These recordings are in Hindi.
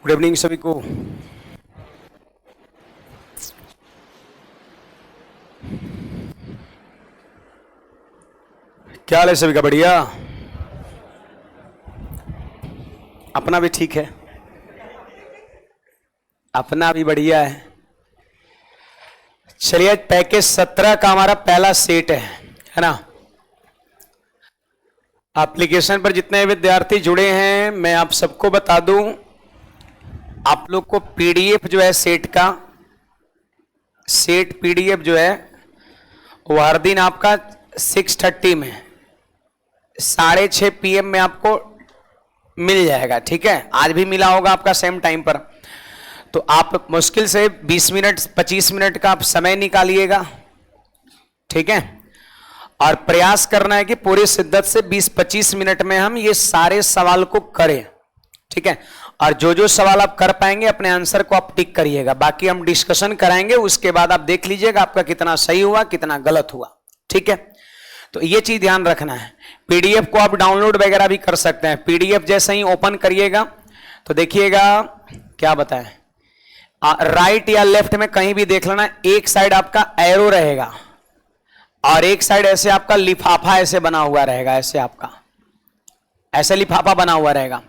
गुड इवनिंग सभी को। क्या हाल है सभी का? बढ़िया? अपना भी ठीक है, अपना भी बढ़िया है। चलिए, पैकेज 17 का हमारा पहला सेट है ना। एप्लीकेशन पर जितने विद्यार्थी जुड़े हैं मैं आप सबको बता दूं, आप लोग को पीडीएफ जो है सेट पीडीएफ जो है वो हर दिन आपका 6:30 में 6:30 PM में आपको मिल जाएगा। ठीक है, आज भी मिला होगा आपका सेम टाइम पर। तो आप मुश्किल से 20 मिनट 25 मिनट का आप समय निकालिएगा, ठीक है, और प्रयास करना है कि पूरी शिद्दत से 20-25 मिनट में हम ये सारे सवाल को करें। ठीक है, और जो जो सवाल आप कर पाएंगे अपने आंसर को आप टिक करिएगा, बाकी हम डिस्कशन कराएंगे, उसके बाद आप देख लीजिएगा आपका कितना सही हुआ कितना गलत हुआ। ठीक है, तो ये चीज ध्यान रखना है। पीडीएफ को आप डाउनलोड वगैरह भी कर सकते हैं। पीडीएफ जैसे ही ओपन करिएगा तो देखिएगा क्या बताएं, राइट या लेफ्ट में कहीं भी देख लेना, एक साइड आपका एरो रहेगा और एक साइड ऐसे आपका लिफाफा ऐसे बना हुआ रहेगा, ऐसे आपका ऐसे लिफाफा बना हुआ रहेगा।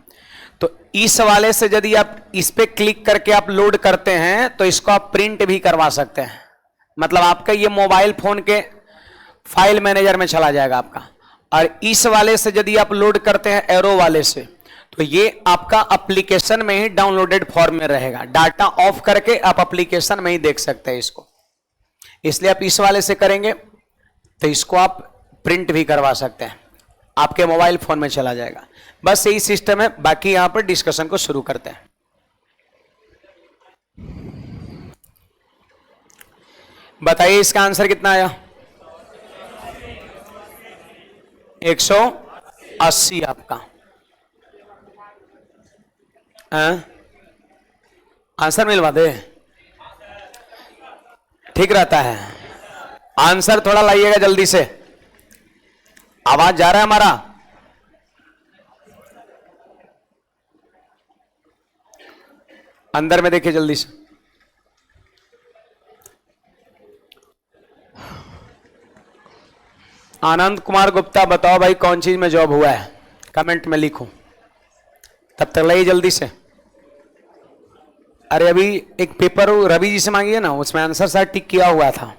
तो इस वाले से यदि आप इस पे क्लिक करके आप लोड करते हैं तो इसको आप प्रिंट भी करवा सकते हैं, मतलब आपका ये मोबाइल फोन के फाइल मैनेजर में चला जाएगा आपका। और इस वाले से यदि आप लोड करते हैं एरो वाले से तो ये आपका एप्लीकेशन में ही डाउनलोडेड फॉर्म में रहेगा। डाटा ऑफ करके आप एप्लीकेशन में ही देख सकते हैं इसको, इसलिए आप इस वाले से करेंगे तो इसको आप प्रिंट भी करवा सकते हैं, आपके मोबाइल फोन में चला जाएगा। बस यही सिस्टम है, बाकी यहां पर डिस्कशन को शुरू करते हैं। बताइए इसका आंसर कितना आया? 180 आपका आंसर मिलवा दे, ठीक रहता है। आंसर थोड़ा लाइएगा जल्दी से, आवाज जा रहा है हमारा? अंदर में देखिए जल्दी से। आनंद कुमार गुप्ता, बताओ भाई कौन चीज में जॉब हुआ है, कमेंट में लिखो, तब तक लाइए जल्दी से। अरे अभी एक पेपर रवि जी से मांगिए ना, उसमें आंसर शायद टिक किया हुआ था।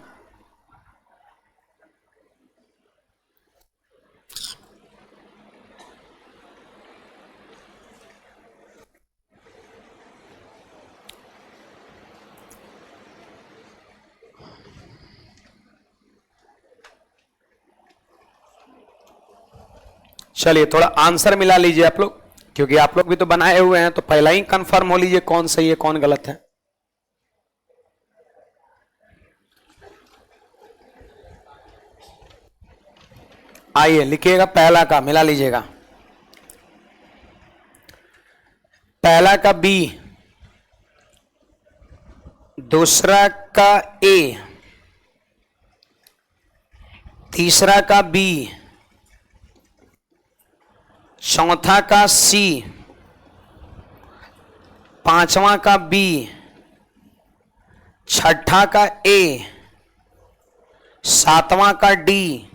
चलिए थोड़ा आंसर मिला लीजिए आप लोग, क्योंकि आप लोग भी तो बनाए हुए हैं, तो पहला ही कंफर्म हो लीजिए कौन सही है कौन गलत है। आइए लिखिएगा, पहला का मिला लीजिएगा। पहला का बी, दूसरा का ए, तीसरा का बी, चौथा का सी, पांचवा का बी, छठा का ए, सातवां का डी,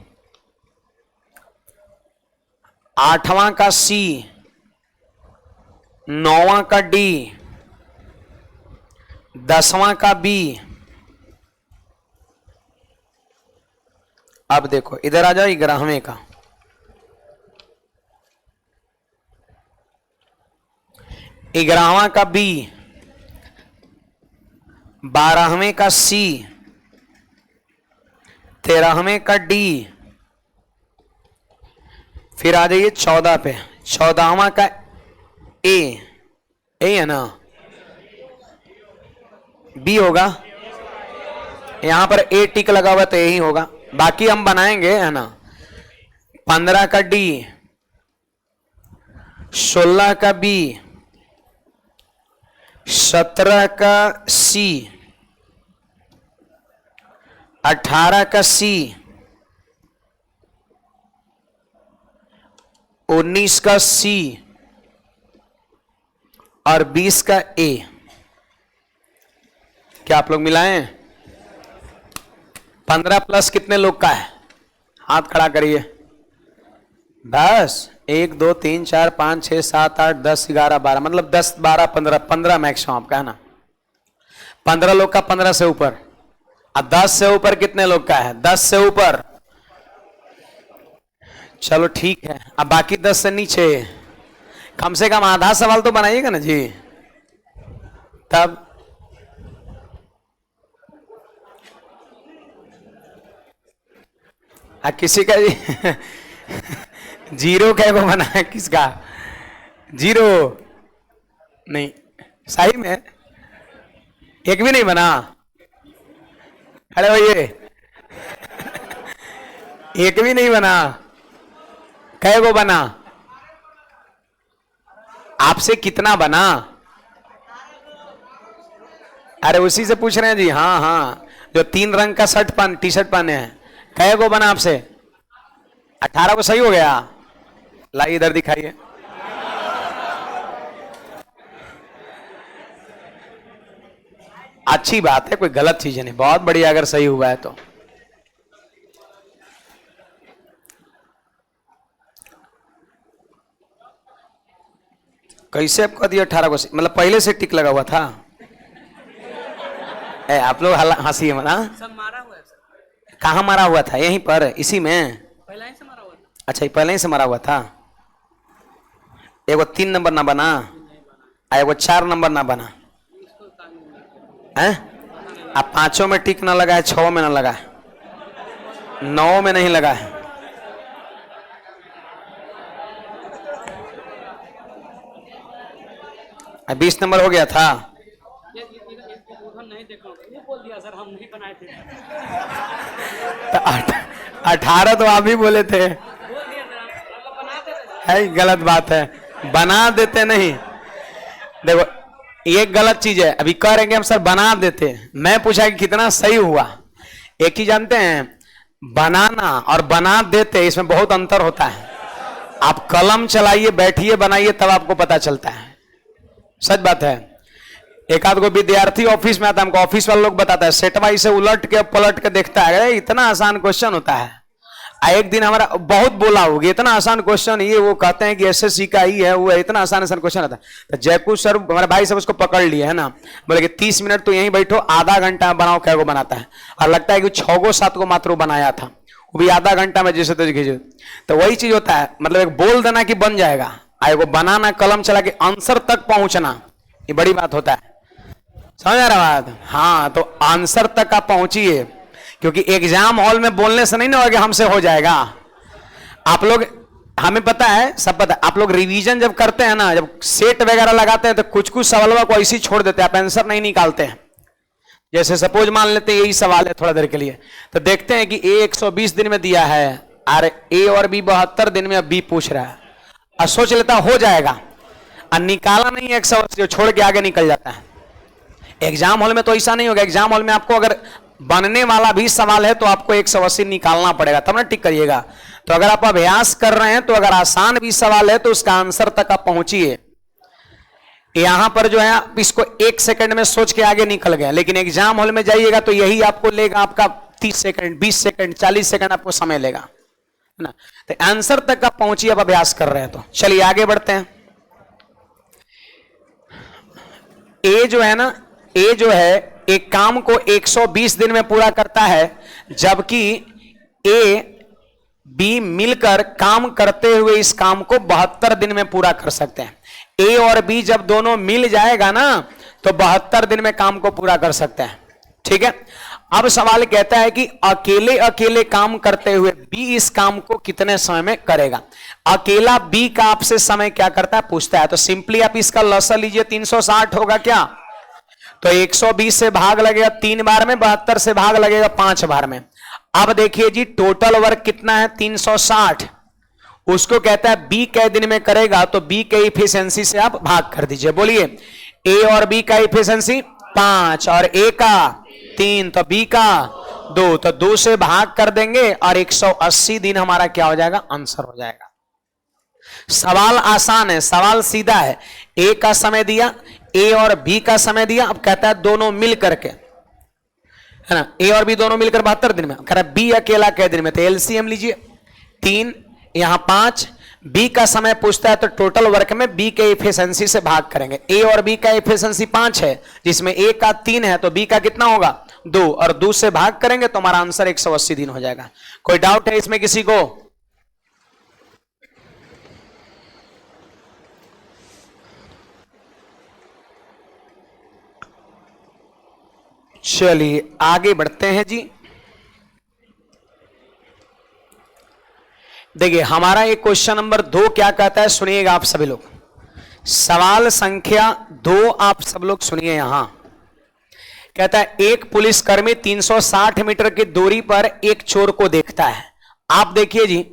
आठवां का सी, नौवां का डी, 10वां का बी। अब देखो इधर आ जाओ 11वें का, 11वां का बी, 12वें का सी, 13वें का डी, फिर आ जाइए 14 पे, 14वां का ए है ना, बी होगा, यहां पर ए टिक लगा हुआ तो यही होगा, बाकी हम बनाएंगे है ना। 15 का डी, 16 का बी, 17 का सी, 18 का सी, 19 का सी, और 20 का ए। क्या आप लोग मिलाएं? 15 प्लस कितने लोग का है? हाथ खड़ा करिए। 10, 1 2 3 4 5 6 7 8 10 11 12, मतलब 10 12 15, 15 मैक्सिमम आपका है ना। 15 लोग का 15 से ऊपर। अब 10 से ऊपर कितने लोग का है? 10 से ऊपर। चलो ठीक है। अब बाकी 10 से नीचे कम से कम आधा सवाल तो बनाइएगा ना जी। तब किसी का जीरो क्या को बना है? किसका जीरो? नहीं, सही में एक भी नहीं बना। अरे भैया एक भी नहीं बना। कै को बना? आपसे कितना बना? अरे उसी से पूछ रहे हैं जी। हाँ हाँ, जो 3 रंग का शर्ट पहन टी शर्ट पहने हैं, कै को बना आपसे? 18 को सही हो गया। लाइए इधर दिखाइए। अच्छी बात है, कोई गलत चीज नहीं, बहुत बढ़िया अगर सही हुआ है तो। कैसे आपको दिया 18 को? मतलब पहले से टिक लगा हुआ था? आप लोग हंसी है मना। सब मारा हुआ है सर। कहाँ मारा हुआ था? यहीं पर इसी में? पहले ही से मारा हुआ था। अच्छा, पहले ही से मारा हुआ था। एगो 3 नंबर ना बना, एगो 4 नंबर ना बना है। अब 5 में टिक ना लगा है, 6 में ना लगा है, 9 में नहीं लगा है। अब 20 नंबर हो गया था। नहीं देखो, वो बोल दिया सर, हम नहीं बनाए थे। तो 18 तो आप ही बोले थे। बोल दिया सर, हम बनाते थे। है, गलत बात है, बना देते नहीं। देखो ये गलत चीज है। अभी कह रहे हैं कि हम सर बना देते, मैं पूछा कि कितना सही हुआ। एक ही जानते हैं, बनाना और बना देते इसमें बहुत अंतर होता है। आप कलम चलाइए, बैठिए, बनाइए, तब आपको पता चलता है। सच बात है। एक आध को विद्यार्थी ऑफिस में आता है, हमको ऑफिस वाले लोग बताता है, सेट वाइज से उलट के पलट के देखता है, इतना आसान क्वेश्चन होता है। एक दिन हमारा बहुत बोला होगा, इतना आसान क्वेश्चन, ये वो कहते हैं कि एसएससी का ही है, वो है, इतना आसान क्वेश्चन आता है। तो जयकुल सर हमारे भाई सब उसको पकड़ लिए है ना, बोले कि 30 मिनट तो यहीं बैठो, आधा घंटा बनाओ, क्या को बनाता है। और लगता है कि 6 को 7 को मात्र बनाया था, वो भी आधा घंटा में जैसे तो खींचो। तो वही चीज होता है, मतलब एक बोल देना कि बन जाएगा, वो बनाना, कलम चला के आंसर तक पहुंचना, ये बड़ी बात होता है। समझ आ रहा बात? हाँ, तो आंसर तक आप पहुंचिए, क्योंकि एग्जाम हॉल में बोलने से नहीं ना होगा, हमसे हो जाएगा। आप लोग, हमें पता है, सब पता है, आप लोग रिवीजन जब करते हैं ना, जब सेट वगैरह लगाते हैं, तो कुछ कुछ सवालों को ऐसे ही छोड़ देते हैं, आप आंसर नहीं निकालते हैं। जैसे सपोज मान लेते हैं यही सवाल है थोड़ा देर के लिए, तो देखते हैं कि ए 120 दिन में दिया है, और ए और बी 72 दिन में, अब बी पूछ रहा है, और सोच लेता हो जाएगा, और निकाला नहीं 180, छोड़ के आगे निकल जाता है। एग्जाम हॉल में तो ऐसा नहीं होगा। एग्जाम हॉल में आपको अगर बनने वाला भी सवाल है तो आपको 180 निकालना पड़ेगा, तब ना टिक करिएगा। तो अगर आप अभ्यास कर रहे हैं, तो अगर आसान भी सवाल है तो उसका आंसर तक आप पहुंचिए। यहां पर जो है आप इसको 1 सेकंड में सोच के आगे निकल गए, लेकिन एग्जाम हॉल में जाइएगा तो यही आपको लेगा आपका 30 सेकंड, 20 सेकंड, 40 सेकंड आपको समय लेगा, है ना। तो आंसर तक आप पहुंचिए, आप अभ्यास कर रहे हैं तो। चलिए आगे बढ़ते हैं। ए जो है ना, ए जो है एक काम को 120 दिन में पूरा करता है, जबकि ए बी मिलकर काम करते हुए इस काम को 72 दिन में पूरा कर सकते हैं। ए और बी जब दोनों मिल जाएगा ना, तो 72 दिन में काम को पूरा कर सकते हैं। ठीक है। अब सवाल कहता है कि अकेले अकेले काम करते हुए बी इस काम को कितने समय में करेगा। अकेला बी का आपसे समय क्या करता है पूछता है, तो सिंपली आप इसका लसा लीजिए, 360 होगा क्या, तो 120 से भाग लगेगा 3 बार में, 72 से भाग लगेगा 5 बार में। अब देखिए जी, टोटल वर्क कितना है 360, उसको कहता है बी कै दिन में करेगा, तो बी के इफिशियंसी से आप भाग कर दीजिए। बोलिए, ए और बी का इफिशियंसी 5 और ए का 3, तो बी का 2, तो 2 से भाग कर देंगे और 180 दिन हमारा क्या हो जाएगा, आंसर हो जाएगा। सवाल आसान है, सवाल सीधा है। ए का समय दिया, ए और बी का समय दिया, अब कहता है दोनों मिल करके, है ना, ए और बी दोनों मिलकर 72 दिन में, कह रहा है बी अकेला कै दिन में, तो एलसीएम लीजिए 3, यहां 5, बी का समय पूछता है तो टोटल वर्क में बी के एफिशिएंसी से भाग करेंगे। ए और बी का एफिशिएंसी 5 है, जिसमें ए का 3 है, तो बी का कितना होगा 2, और 2 से भाग करेंगे तो हमारा आंसर 180 दिन हो जाएगा। कोई डाउट है इसमें किसी को? चलिए आगे बढ़ते हैं जी। देखिए हमारा एक क्वेश्चन नंबर 2 क्या कहता है, सुनिएगा आप सभी लोग। सवाल संख्या 2 आप सब लोग सुनिए। यहां कहता है एक पुलिसकर्मी 360 मीटर की दूरी पर एक चोर को देखता है। आप देखिए जी,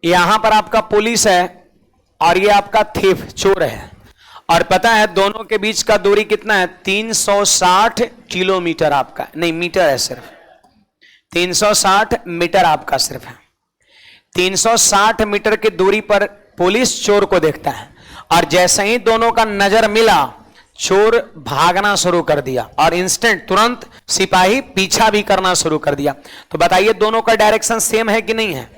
यहां पर आपका पुलिस है और ये आपका थीफ चोर है, और पता है दोनों के बीच का दूरी कितना है, 360 किलोमीटर आपका, नहीं मीटर है, सिर्फ 360 मीटर आपका सिर्फ है। 360 मीटर की दूरी पर पुलिस चोर को देखता है, और जैसे ही दोनों का नजर मिला चोर भागना शुरू कर दिया, और इंस्टेंट तुरंत सिपाही पीछा भी करना शुरू कर दिया। तो बताइए दोनों का डायरेक्शन सेम है कि नहीं है?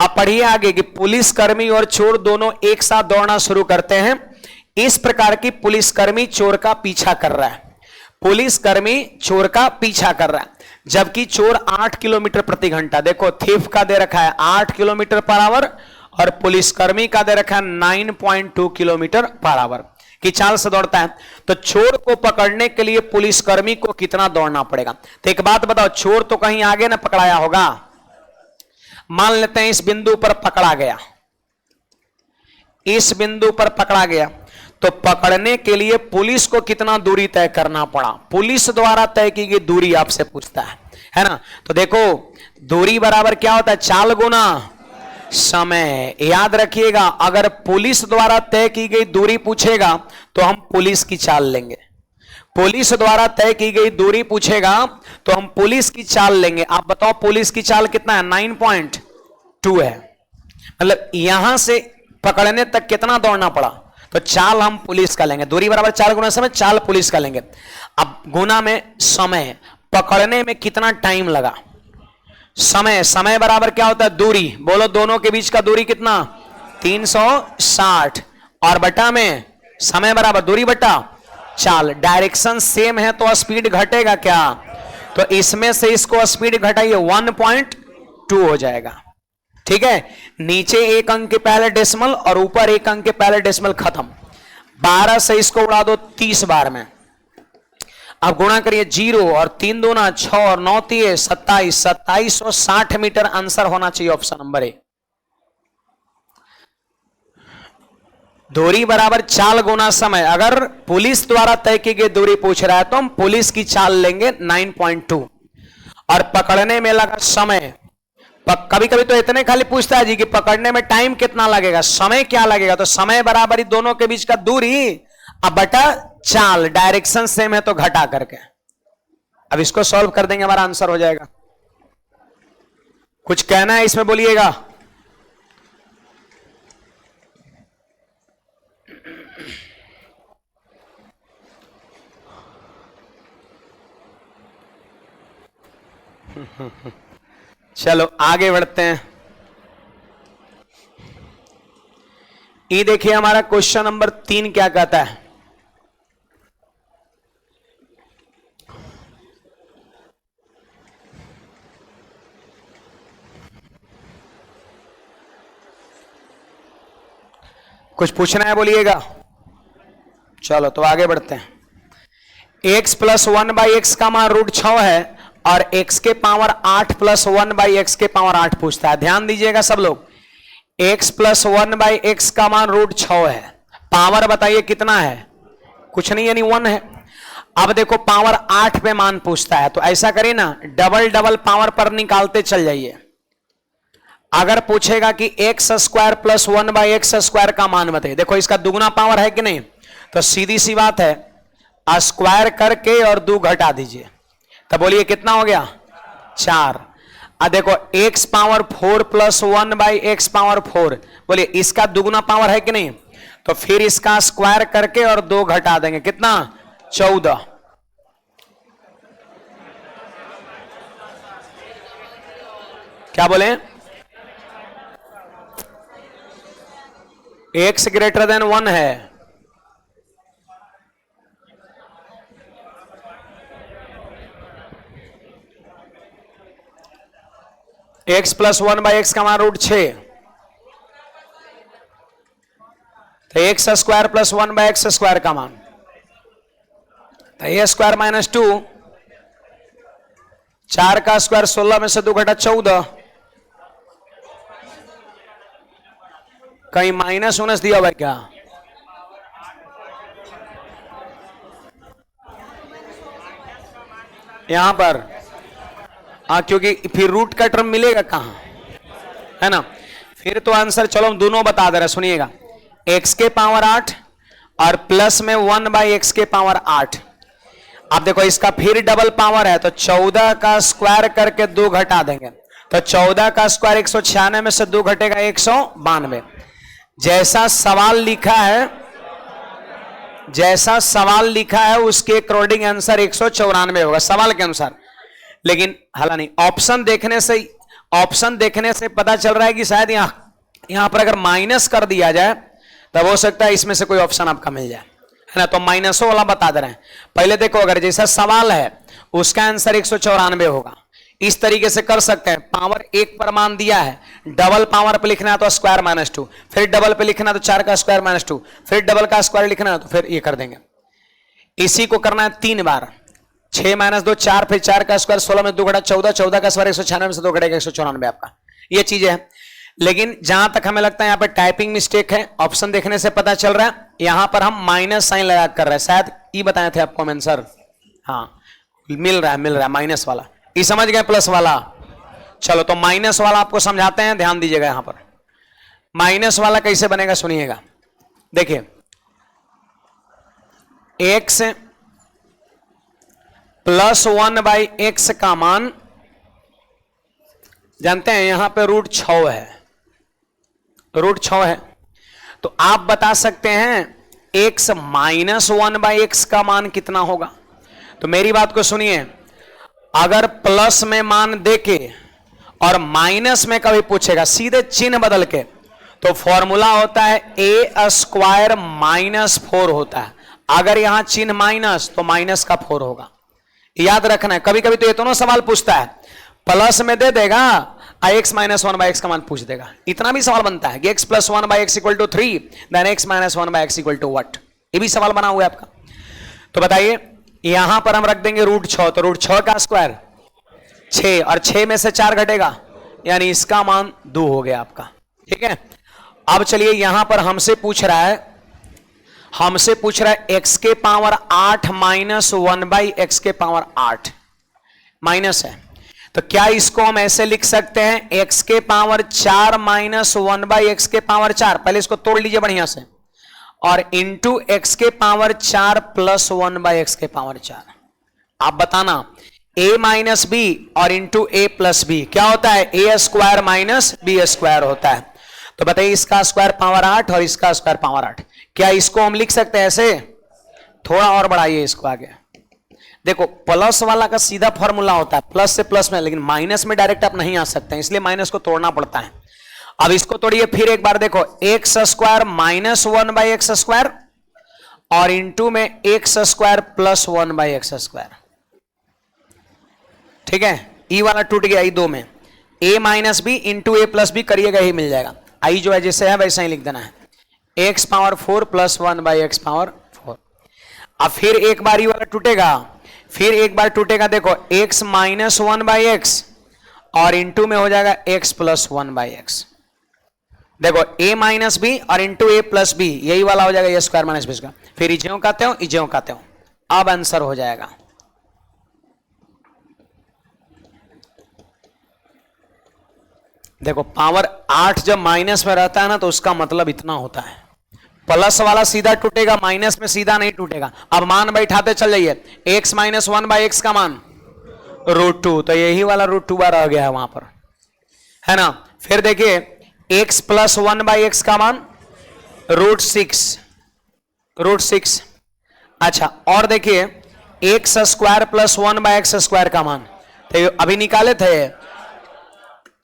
अब पढ़िए आगे कि पुलिसकर्मी और चोर दोनों एक साथ दौड़ना शुरू करते हैं। इस प्रकार की पुलिसकर्मी चोर का पीछा कर रहा है, पुलिसकर्मी चोर का पीछा कर रहा है, जबकि चोर 8 किलोमीटर प्रति घंटा, देखो थीफ का दे रखा है 8 किलोमीटर पर आवर और पुलिसकर्मी का दे रखा है 9.2 किलोमीटर पर आवर की चाल से दौड़ता है। तो चोर को पकड़ने के लिए पुलिसकर्मी को कितना दौड़ना पड़ेगा? तो एक बात बताओ, चोर तो कहीं आगे ना पकड़ाया होगा। मान लेते हैं इस बिंदु पर पकड़ा गया, इस बिंदु पर पकड़ा गया, तो पकड़ने के लिए पुलिस को कितना दूरी तय करना पड़ा? पुलिस द्वारा तय की गई दूरी आपसे पूछता है ना। तो देखो दूरी बराबर क्या होता है, चाल गुना समय। याद रखिएगा, अगर पुलिस द्वारा तय की गई दूरी पूछेगा तो हम पुलिस की चाल लेंगे, पुलिस द्वारा तय की गई दूरी पूछेगा तो हम पुलिस की चाल लेंगे। आप बताओ पुलिस की चाल कितना है? 9.2 है, मतलब यहां से पकड़ने तक कितना दौड़ना पड़ा? तो चाल हम पुलिस का लेंगे, दूरी बराबर चाल गुना समय, चाल पुलिस का लेंगे। अब गुना में समय, पकड़ने में कितना टाइम लगा, समय, समय बराबर क्या होता है दूरी, बोलो दोनों के बीच का दूरी कितना? 360, और बटा में समय बराबर दूरी बटा चाल। डायरेक्शन सेम है तो स्पीड घटेगा क्या? तो इसमें से इसको स्पीड घटाइए, 1.2 हो जाएगा। ठीक है, नीचे एक अंक के पहले डेसिमल और ऊपर एक अंक के पहले डेसिमल खत्म। 12 से इसको उड़ा दो 30 बार में, अब गुणा करिए 0 और 3 दूना 6 और 9 3 27, 2760 मीटर आंसर होना चाहिए ऑप्शन नंबर ए। दूरी बराबर चाल गुना समय, अगर पुलिस द्वारा तय की गई दूरी पूछ रहा है तो हम पुलिस की चाल लेंगे 9.2, और पकड़ने में लगा समय। कभी कभी तो इतने खाली पूछता है जी कि पकड़ने में टाइम कितना लगेगा, समय क्या लगेगा, तो समय बराबर ही दोनों के बीच का दूरी अब बटा चाल, डायरेक्शन सेम है तो घटा करके। अब इसको सॉल्व कर देंगे, हमारा आंसर हो जाएगा। कुछ कहना है इसमें बोलिएगा। चलो आगे बढ़ते हैं। ये देखिए हमारा क्वेश्चन नंबर 3 क्या कहता है। कुछ पूछना है बोलिएगा। चलो तो आगे बढ़ते हैं। x + 1/x का मान √6 है और x के पावर 8 + 1/x के पावर 8 पूछता है। ध्यान दीजिएगा सब लोग, x + 1/x का मान √6 है, पावर बताइए कितना है? कुछ नहीं, यानी 1 है। अब देखो पावर 8 पे मान पूछता है, तो ऐसा करिए ना, डबल डबल पावर पर निकालते चल जाइए। अगर पूछेगा कि x² + 1/x² का मान बताइए, देखो इसका दुगुना पावर है कि नहीं, तो सीधी सी बात है, स्क्वायर करके और 2 घटा दीजिए, तो बोलिए कितना हो गया? 4। देखो x power 4 plus 1 by x power 4, बोलिए इसका दुगुना पावर है कि नहीं, तो फिर इसका स्क्वायर करके और 2 घटा देंगे, कितना 14। क्या बोले, x ग्रेटर देन 1 है, x प्लस 1 बाई एक्स का मान √6, तो x square plus 1 by x square का मान, तो ए स्क्वायर माइनस 2, 4 का स्क्वायर 16 में से 2 घटा 14, कहीं माइनस उनस दिया हुआ है क्या, यहां पर क्योंकि फिर रूट का टर्म मिलेगा कहां, है ना। फिर तो आंसर चलो हम दोनों बता दे रहे, सुनिएगा, x के पावर 8 और प्लस में 1 बाई एक्स के पावर 8। अब देखो इसका फिर डबल पावर है, तो 14 का स्क्वायर करके 2 घटा देंगे, तो 14 का स्क्वायर 196 में से 2 घटेगा 192। जैसा सवाल लिखा है उसके अकॉर्डिंग आंसर 194 होगा सवाल के अनुसार। लेकिन हाला नहीं, ऑप्शन देखने से पता चल रहा है कि शायद यहां पर अगर माइनस कर दिया जाए तब हो सकता है इसमें से कोई ऑप्शन आपका मिल जाए, है ना। तो माइनसों वाला बता दे रहे हैं। पहले देखो, अगर जैसा सवाल है उसका आंसर 194 होगा, इस तरीके से कर सकते हैं। पावर 1 पर मान दिया है, डबल पावर पे लिखना है तो स्क्वायर माइनस 2, फिर डबल पे लिखना है तो 4 का स्क्वायर माइनस 2, फिर डबल का स्क्वायर लिखना है तो फिर ये कर देंगे। इसी को करना है 3 बार, 6 माइनस 2 4, फिर 4 का स्क्वायर 16 में 2 घटा 14, 14 का स्क्वायर 196 में से 2 घटेगा 194 आपका। ये चीजें हैं, लेकिन जहां तक हमें लगता है यहाँ पे टाइपिंग मिस्टेक है, ऑप्शन देखने से पता चल रहा है यहां पर हम माइनस साइन लगा कर रहे हैं, शायद ये बताए थे आपको आंसर, हाँ मिल रहा है माइनस वाला, ये समझ गए प्लस वाला। चलो तो माइनस वाला आपको समझाते हैं, ध्यान दीजिएगा। यहां पर माइनस वाला कैसे बनेगा सुनिएगा, देखिए x प्लस 1 बाई एक्स का मान जानते हैं, यहां पे √6 है, √6 है, तो आप बता सकते हैं x माइनस 1 बाई एक्स का मान कितना होगा। तो मेरी बात को सुनिए, अगर प्लस में मान देके और माइनस में कभी पूछेगा सीधे चिन्ह बदल के, तो फॉर्मूला होता है a स्क्वायर माइनस 4 होता है। अगर यहां चिन्ह माइनस तो माइनस का 4 होगा, याद रखना है। कभी कभी तो ये दोनों सवाल पूछता है, प्लस में दे देगा x माइनस 1 बाई एक्स का मान पूछ देगा। इतना भी सवाल बनता है कि x plus 1 by x equal to 3, then x minus 1 by x equal to what, ये भी सवाल बना हुआ है आपका। तो बताइए, यहां पर हम रख देंगे √6, तो √6 का स्क्वायर 6 और 6 में से 4 घटेगा, यानी इसका मान 2 हो गया आपका, ठीक है। अब चलिए यहां पर हमसे पूछ रहा है x के पावर 8 माइनस 1 बाई एक्स के पावर 8 माइनस है, तो क्या इसको हम ऐसे लिख सकते हैं x के पावर 4 माइनस 1 बाई एक्स के पावर 4, पहले इसको तोड़ लीजिए बढ़िया से, और इंटू एक्स के पावर 4 प्लस 1 बाई एक्स के पावर 4। आप बताना a माइनस बी और इंटू a प्लस बी क्या होता है, a square minus B square होता है। तो बताइए इसका स्क्वायर पावर 8 और इसका स्क्वायर पावर 8, क्या इसको हम लिख सकते हैं ऐसे, थोड़ा और बढ़ाइए इसको आगे। देखो प्लस वाला का सीधा फॉर्मूला होता है प्लस से प्लस में, लेकिन माइनस में डायरेक्ट आप नहीं आ सकते हैं, इसलिए माइनस को तोड़ना पड़ता है। अब इसको तोड़िए फिर एक बार, देखो x square minus 1 by x square और इंटू में x square plus 1 by x square, ठीक है। ई वाला टूट गया, ई दो में a minus B into A plus B करिएगा, ही मिल जाएगा। आई जो है जैसे है वैसा ही लिख देना है, x power 4 plus 1 by x power 4। अब फिर एक बार ये वाला टूटेगा, फिर एक बार टूटेगा, देखो x माइनस 1 बाई एक्स और इंटू में हो जाएगा x प्लस 1 बाई एक्स। देखो a माइनस बी और इंटू ए प्लस बी, यही वाला हो जाएगा a स्क्वायर माइनस बी का, फिर इज्यों काते हो इज्यों काते हो, अब आंसर हो जाएगा। देखो पावर 8 जब माइनस में रहता है ना तो उसका मतलब इतना होता है, प्लस वाला सीधा टूटेगा, माइनस में सीधा नहीं टूटेगा। अब मान बैठाते चल जाइए, x माइनस 1 बाई एक्स का मान √2, तो यही वाला √2 बार आ गया है वहां पर। है ना। फिर देखिए x प्लस 1/x का मान √6। अच्छा, और देखिए x square plus 1/x square का मान, तो अभी निकाले थे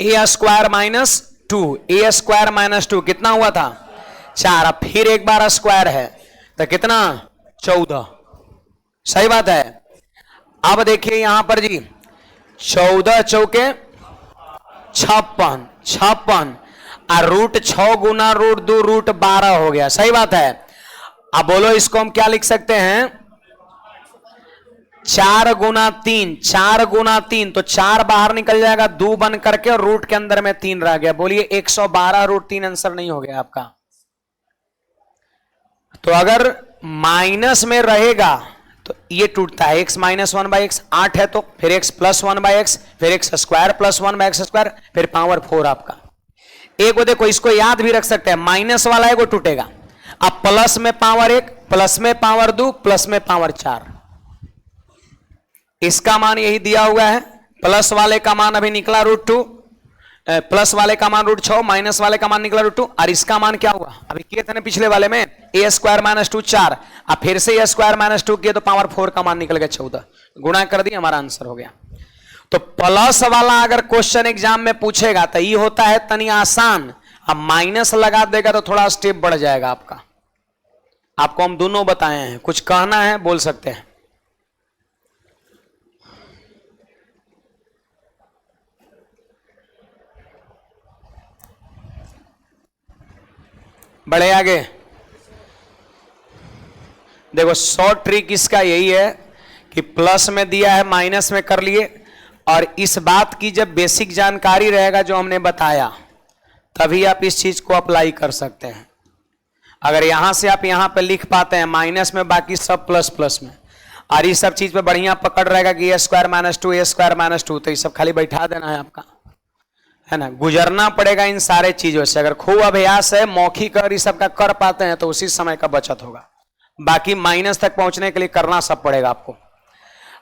a स्क्वायर माइनस 2 कितना हुआ था 4। अब फिर एक बार स्क्वायर है तो कितना 14। सही बात है। अब देखिए यहां पर जी 14 चौके 56 और √6 गुना √2 √12 हो गया। सही बात है। अब बोलो इसको हम क्या लिख सकते हैं 4 गुना 3 तो 4 बाहर निकल जाएगा 2 बन करके और रूट के अंदर में 3 रह गया। बोलिए 112 √3 आंसर नहीं हो गया आपका। तो अगर माइनस में रहेगा तो ये टूटता है x माइनस 1/x 8 है तो फिर x प्लस 1/x फिर x square plus 1/x square फिर पावर 4 आपका। एक को देखो इसको याद भी रख सकते हैं, माइनस वाला है वो टूटेगा। अब प्लस में पावर 1 प्लस में पावर 2 प्लस में पावर 4, इसका मान यही दिया हुआ है। प्लस वाले का मान अभी निकला √2, प्लस वाले का मान √6, माइनस वाले का मान निकला √2 और इसका मान क्या हुआ अभी किए थे ना पिछले वाले में a स्क्वायर माइनस 2 4, अब फिर से a स्क्वायर माइनस 2 किए तो पावर 4 का मान निकल गया 14, गुणा कर दिया हमारा आंसर हो गया। तो प्लस वाला अगर क्वेश्चन एग्जाम में पूछेगा तो ये होता है तनी आसान, अब माइनस लगा देगा तो थोड़ा स्टेप बढ़ जाएगा आपका। आपको हम दोनों बताए हैं, कुछ कहना है बोल सकते हैं। बढ़े आगे। देखो शॉर्ट ट्रिक इसका यही है कि प्लस में दिया है माइनस में कर लिए, और इस बात की जब बेसिक जानकारी रहेगा जो हमने बताया तभी आप इस चीज को अप्लाई कर सकते हैं। अगर यहां से आप यहां पे लिख पाते हैं माइनस में बाकी सब प्लस प्लस में, और इस सब चीज पे बढ़िया पकड़ रहेगा कि a square minus 2 a square minus 2, तो ये सब खाली बैठा देना है आपका, है ना। गुजरना पड़ेगा इन सारे चीजों से। अगर खूब अभ्यास है मौखिक और इस सब का कर पाते हैं तो उसी समय का बचत होगा, बाकी माइनस तक पहुंचने के लिए करना सब पड़ेगा आपको।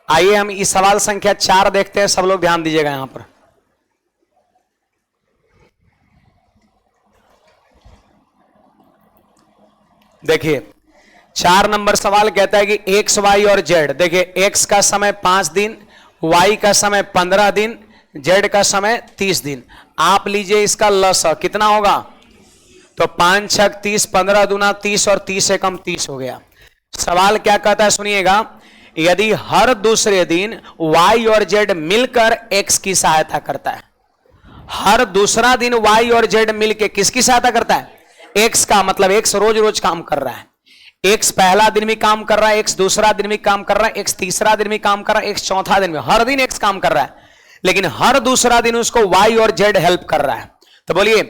आइए हम इस सवाल संख्या 4 देखते हैं, सब लोग ध्यान दीजिएगा यहां पर। देखिए 4 नंबर सवाल कहता है कि x y और z, देखिए x का समय 5 दिन, y का समय 15 दिन, z का समय 30 दिन। आप लीजिए इसका लस कितना होगा, तो 5 6 30, 15 दूना 30 और 30 से कम 30 हो गया। सवाल क्या कहता है सुनिएगा, यदि हर दूसरे दिन y और z मिलकर x की सहायता करता है, हर दूसरा दिन y और z मिलकर किसकी सहायता करता है, x का, मतलब x रोज रोज काम कर रहा है। x पहला दिन भी काम कर रहा है, x दूसरा दिन भी काम कर रहा है, x तीसरा दिन भी काम कर रहा है, x चौथा दिन भी, हर दिन x काम कर रहा है, लेकिन हर दूसरा दिन उसको y और z हेल्प कर रहा है। तो बोलिए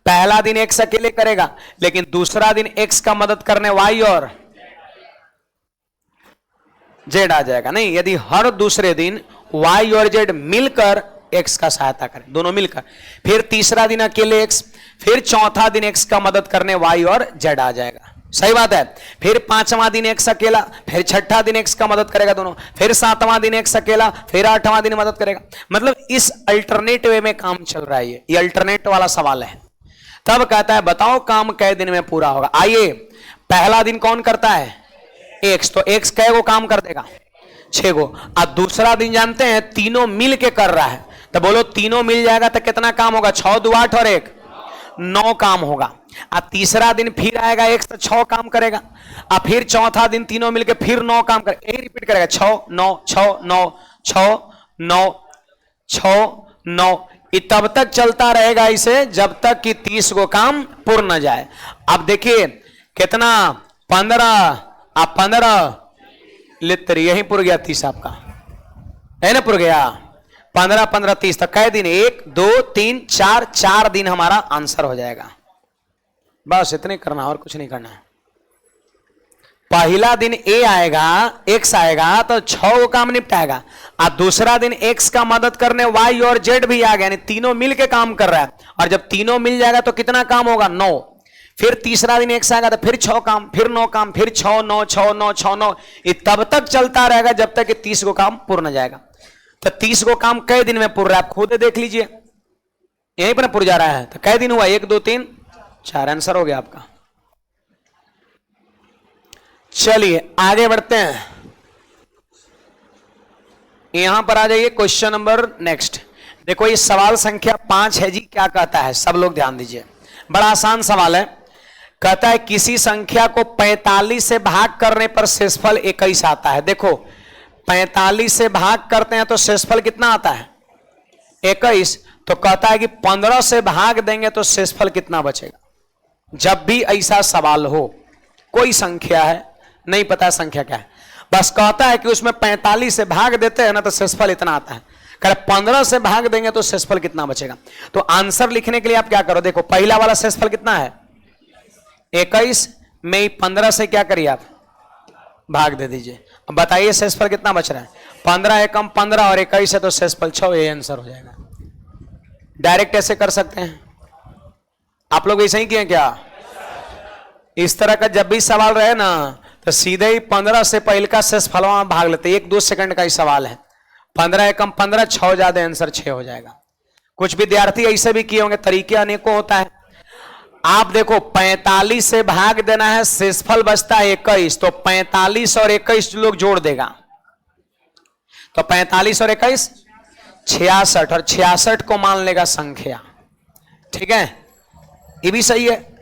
पहला दिन x अकेले करेगा, लेकिन दूसरा दिन x का मदद करने y और z आ जाएगा। नहीं, यदि हर दूसरे दिन y और z मिलकर x का सहायता करें, दोनों मिलकर, फिर तीसरा दिन अकेले x, फिर चौथा दिन x का मदद करने y और z आ जाएगा। सही बात है। फिर 5वां दिन x अकेला, फिर 6ठा दिन x का मदद करेगा दोनों, फिर 7वां दिन x अकेला, फिर 8वां दिन मदद करेगा। मतलब इस अल्टरनेट वे में काम चल रहा है, ये अल्टरनेट वाला सवाल है। तब कहता है बताओ काम कै दिन में पूरा होगा। आइए पहला दिन कौन करता है, x, तो x कै गो काम कर देगा, 6 गो। और दूसरा दिन जानते हैं तीनों मिल के कर रहा है, तो बोलो तीनों मिल जाएगा तो कितना काम होगा, 6 2 8 और 1 9 काम होगा। और तीसरा दिन फिर आएगा x तो 6 काम करेगा, और फिर चौथा दिन तीनों मिलके फिर 9 काम करेगा, यही रिपीट करेगा 6 9 6 9 6 9 6 9, ये तब तक चलता रहेगा इसे जब तक कि 30 गो काम पूर्ण न जाए। अब देखिए कितना 15 आप 15 लित्र यहीं पुर गया 30 आपका, है ना, पुर गया 15 15 30, तो कै दिन 1 2 3 4 4 दिन हमारा आंसर हो जाएगा। बस इतने करना और कुछ नहीं करना है। पहला दिन a आएगा, x आएगा तो 6 काम निपटाएगा, और दूसरा दिन x का मदद करने y और z भी आ गया, यानी तीनों मिल के काम कर रहा है। और जब तीनों मिल जाएगा तो कितना काम होगा, 9। फिर तीसरा दिन x आएगा तो फिर 6 काम, फिर 9 काम, फिर 6 9 6 9 6 9, ये तब तक चलता रहेगा जब तक कि 30 को काम पूर्ण जाएगा। तो 30 को काम कई दिन में पूर्ण है आप खुद देख लीजिए। यहीं पर पुर जा रहा है। तो कै दिन हुआ? 1 2 3 4, आंसर हो गया आपका। चलिए आगे बढ़ते हैं, यहां पर आ जाइए क्वेश्चन नंबर नेक्स्ट। देखो ये सवाल संख्या 5 है जी। क्या कहता है, सब लोग ध्यान दीजिए, बड़ा आसान सवाल है। कहता है किसी संख्या को 45 से भाग करने पर शेषफल 21 आता है। देखो 45 से भाग करते हैं तो शेषफल कितना आता है? 21। तो कहता है कि 15 से भाग देंगे तो शेषफल कितना बचेगा? जब भी ऐसा सवाल हो, कोई संख्या है, नहीं पता संख्या क्या है, बस कहता है कि उसमें 45 से भाग देते हैं ना तो शेषफल इतना आता है। कह 15 से भाग देंगे तो शेषफल कितना बचेगा? तो आंसर लिखने के लिए आप क्या करो, देखो पहला वाला शेषफल कितना है? 21 में 15 से क्या करिए आप? भाग दे दीजिए। अब बताइए शेषफल कितना बच रहा है? 15 एकम 15 और 21 है तो शेषफल 6, ये आंसर हो जाएगा। डायरेक्ट ऐसे कर सकते हैं आप लोग, ऐसे ही किए क्या? इस तरह का जब भी सवाल रहे ना तो सीधे ही 15 से पहले का शेषफल में भाग लेते, 1-2 सेकंड का ही सवाल है। 15 एकम 15, 6 ज्यादा, आंसर 6 हो जाएगा। कुछ विद्यार्थी ऐसे भी किए होंगे, तरीके अनेकों होता है। आप देखो 45 से भाग देना है, शेषफल बचता है 21, तो 45 और 21 लोग जोड़ देगा तो 45 और 21 66, और 66 को मान लेगा संख्या। ठीक है, ये भी सही है।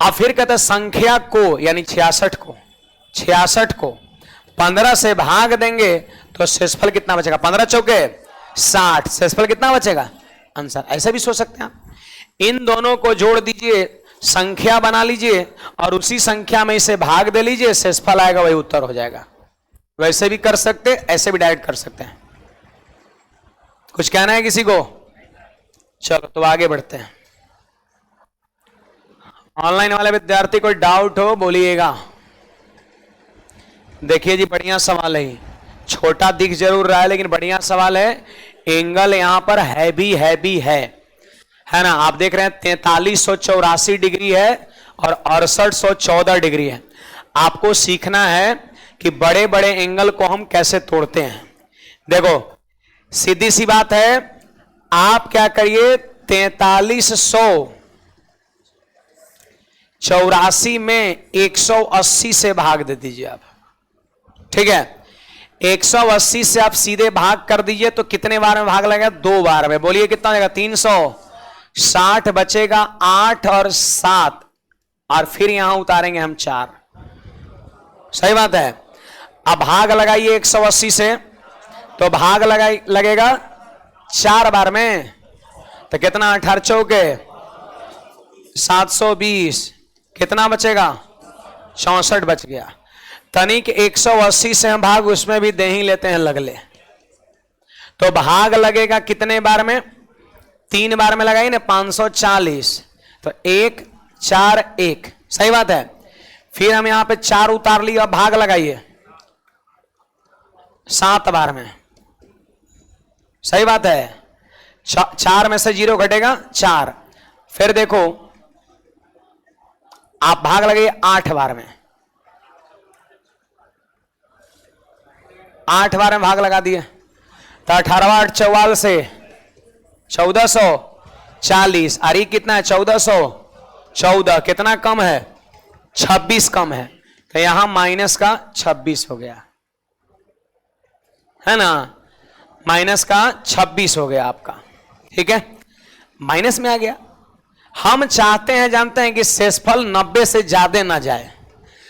अब फिर कहते हैं संख्या को, यानी 66 को 15 से भाग देंगे तो शेषफल कितना बचेगा? 15 चौके 60, शेषफल कितना बचेगा? आंसर। ऐसे भी सोच सकते हैं आप। इन दोनों को जोड़ दीजिए, संख्या बना लीजिए और उसी संख्या में इसे भाग दे लीजिए, शेषफल आएगा, वही उत्तर हो जाएगा। वैसे भी कर सकते, ऐसे भी डायरेक्ट कर सकते हैं। कुछ कहना है किसी को? चलो तो आगे बढ़ते हैं। ऑनलाइन वाले विद्यार्थी कोई डाउट हो बोलिएगा। देखिए जी बढ़िया सवाल है, छोटा दिख जरूर रहा है लेकिन बढ़िया सवाल है। एंगल यहां पर हैवी है ना, आप देख रहे हैं 4384 डिग्री है और 6814 डिग्री है। आपको सीखना है कि बड़े बड़े एंगल को हम कैसे तोड़ते हैं। देखो सीधी सी बात है, आप क्या करिए, 4384 में 180 से भाग दे दीजिए आप। ठीक है, 180 से आप सीधे भाग कर दीजिए तो कितने बार में भाग लगेगा? 2 बार में। बोलिए कितना हो जाएगा? 360 बचेगा, 8 और 7, और फिर यहां उतारेंगे हम 4। सही बात है। अब भाग लगाइए 180 से, तो भाग लगेगा 4 बार में, तो कितना? 18 चौके 720, कितना बचेगा? 64 बच गया। तनिक 180 से हम भाग उसमें भी दे ही लेते हैं लगले, तो भाग लगेगा कितने बार में? 3 बार में लगाइए ना, 540, तो 1 4 1। सही बात है। फिर हम यहां पे 4 उतार लिए, अब भाग लगाइए 7 बार में। सही बात है। 4 में से 0 घटेगा 4। फिर देखो आप भाग लगाइए 8 बार में, 8 बार में भाग लगा दिए, तो 18 8 44 से 1440, अरे कितना है? 1414, कितना कम है? 26 कम है, तो यहां माइनस का 26 हो गया, है ना, माइनस का 26 हो गया आपका। ठीक है, माइनस में आ गया। हम चाहते हैं, जानते हैं कि शेषफल 90 से ज्यादा ना जाए।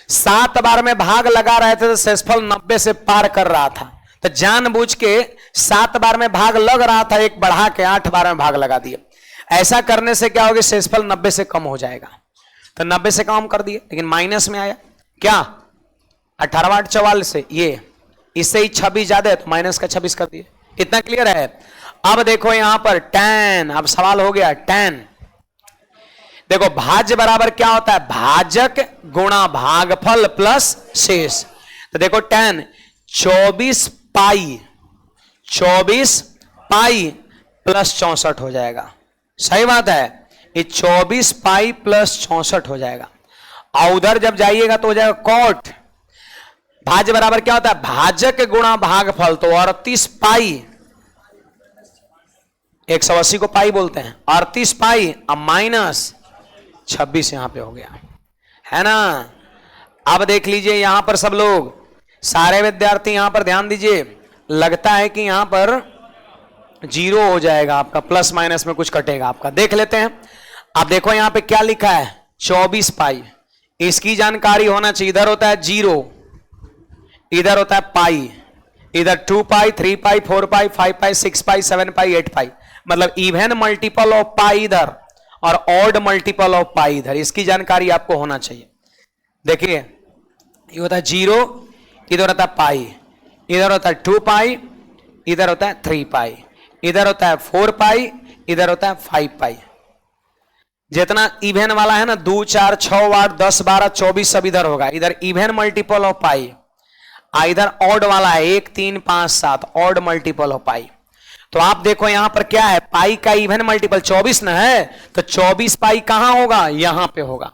7 बार में भाग लगा रहे थे तो शेषफल 90 से पार कर रहा था, तो जानबूझ के 7 बार में भाग लग रहा था, एक बढ़ा के 8 बार में भाग लगा दिए। ऐसा करने से क्या होगा? शेषफल 90 से कम हो जाएगा, तो 90 से कम कर दिए, लेकिन माइनस में आया। क्या? 18 8 44 से, ये इससे ही 26 ज्यादा है तो माइनस का 26 कर दिए। इतना क्लियर है। अब देखो यहां पर tan, अब सवाल हो गया tan। देखो भाज्य बराबर क्या होता है? भाजक गुणा भागफल प्लस शेष। तो देखो tan 24 पाई प्लस 64 हो जाएगा। सही बात है, ये 24 पाई प्लस 64 हो जाएगा। और उधर जब जाइएगा तो हो जाएगा कॉट। भाज्य बराबर क्या होता है? भाजक गुणा भागफल, तो 38 पाई 180 को पाई बोलते हैं, 38 पाई अब माइनस 26 यहां पे हो गया, है ना। अब देख लीजिए यहां पर सब लोग, सारे विद्यार्थी यहां पर ध्यान दीजिए, लगता है कि यहां पर 0 हो जाएगा आपका, प्लस माइनस में कुछ कटेगा आपका, देख लेते हैं। अब देखो यहां पे क्या लिखा है, 24 पाई, इसकी जानकारी होना चाहिए। इधर होता है 0, इधर होता है पाई, इधर 2 पाई, 3 पाई, 4 पाई, 5 पाई, 6 पाई, 7 पाई, 8 पाई, मतलब इवन मल्टीपल ऑफ पाई इधर और ऑड मल्टीपल ऑफ पाई इधर, इसकी जानकारी आपको होना चाहिए। देखिए ये होता है 0, इधर होता है पाई, इधर होता है 2 पाई, इधर होता है 3 पाई, इधर होता है 4 पाई, इधर होता है 5 पाई। जितना इवन वाला है ना 2 4 6 8 10 12 24 सब इधर होगा, इधर इवन मल्टीपल ऑफ पाई, इधर ऑड वाला है 1 3 5 7 ऑड मल्टीपल ऑफ पाई। तो आप देखो यहां पर क्या है, पाई का इवन मल्टीपल 24 ना है, तो 24 पाई कहां होगा, यहां पे होगा।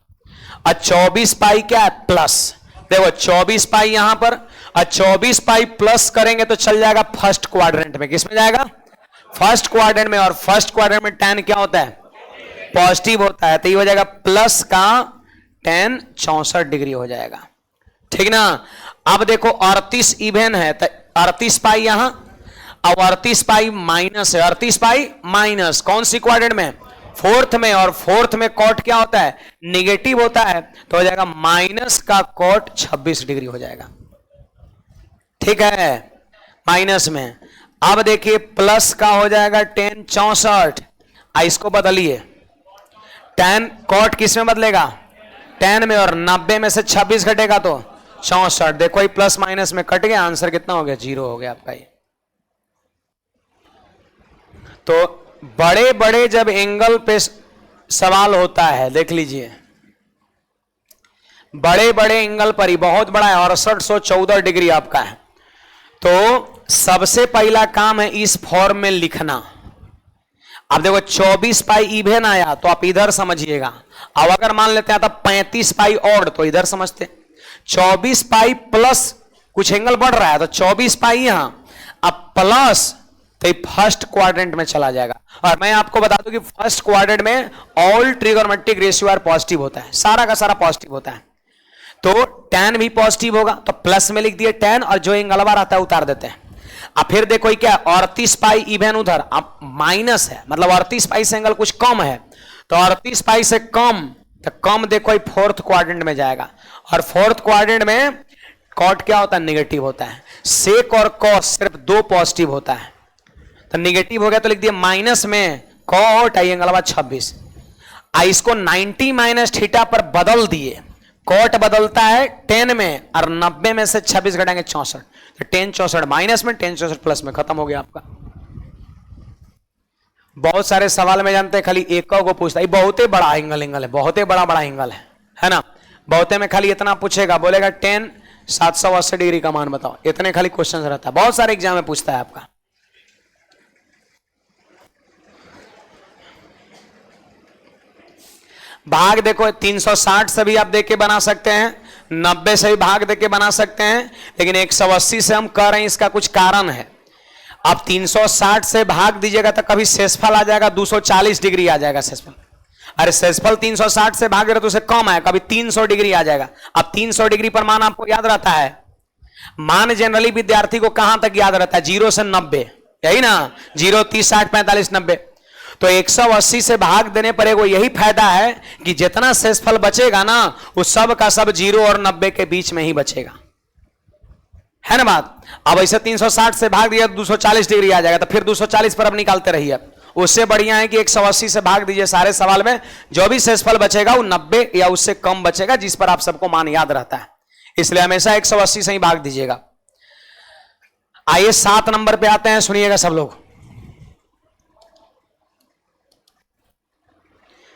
और 24 पाई क्या है, प्लस, देखो 24 पाई यहां पर, और 24 पाई प्लस करेंगे तो चल जाएगा फर्स्ट क्वाड्रेंट में। किसमें जाएगा, फर्स्ट क्वाड्रेंट में, और फर्स्ट क्वाड्रेंट में tan क्या होता है, पॉजिटिव होता है, तो ये हो जाएगा प्लस का tan 64 डिग्री हो जाएगा, ठीक ना। अब देखो 38 इवन है तो 38 पाई यहां, अब 38 पाई माइनस है, 38 पाई माइनस कौन सी क्वाड्रेंट में, फोर्थ में, और फोर्थ में कॉट क्या होता है, निगेटिव होता है, तो हो जाएगा माइनस का कॉट 26 डिग्री हो जाएगा, ठीक है, माइनस में। अब देखिए प्लस का हो जाएगा tan 64, इसको बदलिए, tan कॉट किस में बदलेगा, tan में, और 90 में से 26 घटेगा तो 64, देखो ये प्लस माइनस में कट गया, आंसर कितना हो गया, 0 हो गया आपका ये। तो बड़े बड़े जब एंगल पे सवाल होता है, देख लीजिए बड़े बड़े एंगल पर ही, बहुत बड़ा है 6814 डिग्री आपका है, तो सबसे पहला काम है इस फॉर्म में लिखना। अब देखो 24 पाई इवन आया तो आप इधर समझिएगा, अब अगर मान लेते हैं तो 35 पाई ऑड, तो इधर समझते, 24 पाई प्लस कुछ एंगल बढ़ रहा है तो 24 पाई यहां, अब प्लस तो ये फर्स्ट क्वाड्रेंट में चला जाएगा। और मैं आपको बता दूं कि फर्स्ट क्वाड्रेंट में all trigonometric ratio are positive होता है, सारा का सारा पॉजिटिव होता है, तो tan भी पॉजिटिव होगा, तो प्लस में लिख दिए tan, और जो एंगल बार आता है उतार देते हैं। अब फिर देखो क्या 38 पाई इवन उधर, अब माइनस है, मतलब 38 पाई से एंगल कुछ कम है, तो 38 पाई से कम, तो कम देखो फोर्थ क्वाड्रेंट में जाएगा, और फोर्थ क्वाड्रेंट में कॉट क्या होता है, निगेटिव होता है, सेक और कॉस सिर्फ 2 पॉजिटिव होता है, तो निगेटिव हो गया तो लिख दिया माइनस में कॉट एंगल 26, इसको 90 माइनस थीटा पर बदल दिए, कॉट बदलता है 10 में, और 90 में से 26 घटाएंगे 64, तो tan 64 माइनस में, tan 64 प्लस में, खत्म हो गया आपका। बहुत सारे सवाल में जानते हैं खाली एक को पूछता है, बहुत ही बड़ा एंगल है, बहुत ही बड़ा एंगल है ना, बहुते में खाली इतना पूछेगा, बोलेगा tan 780 डिग्री का मान बताओ, इतने खाली क्वेश्चन रहता है, बहुत सारे एग्जाम में पूछता है आपका। भाग देखो 360 से भी आप देख के बना सकते हैं, 90 से भी भाग देख के बना सकते हैं, लेकिन 180 से हम कर रहे हैं, इसका कुछ कारण है। अब 360 से भाग दीजिएगा तो कभी शेषफल आ जाएगा 240 डिग्री आ जाएगा शेषफल, अरे शेषफल 360 से भाग रहे तो उसे कम है, कभी 300 डिग्री आ जाएगा। अब 300 डिग्री पर मान आपको याद रहता है, मान जनरली विद्यार्थी को कहां तक याद रहता है, 0 से 90, यही ना, 0 30 60 45 90, तो 180 से भाग देने पर एगो यही फायदा है कि जितना शेषफल बचेगा ना वो सब का सब 0 और 90 के बीच में ही बचेगा, है ना बात। अब ऐसे 360 से भाग दिया 240 डिग्री आ जाएगा, तो फिर 240 पर अब निकालते रहिए, उससे बढ़िया है कि 180 से भाग दीजिए, सारे सवाल में जो भी शेषफल बचेगा वो 90 या उससे कम बचेगा, जिस पर आप सबको मान याद रहता है, इसलिए हमेशा 180 से ही भाग दीजिएगा। आइए 7 नंबर पे आते हैं, सुनिएगा सब लोग।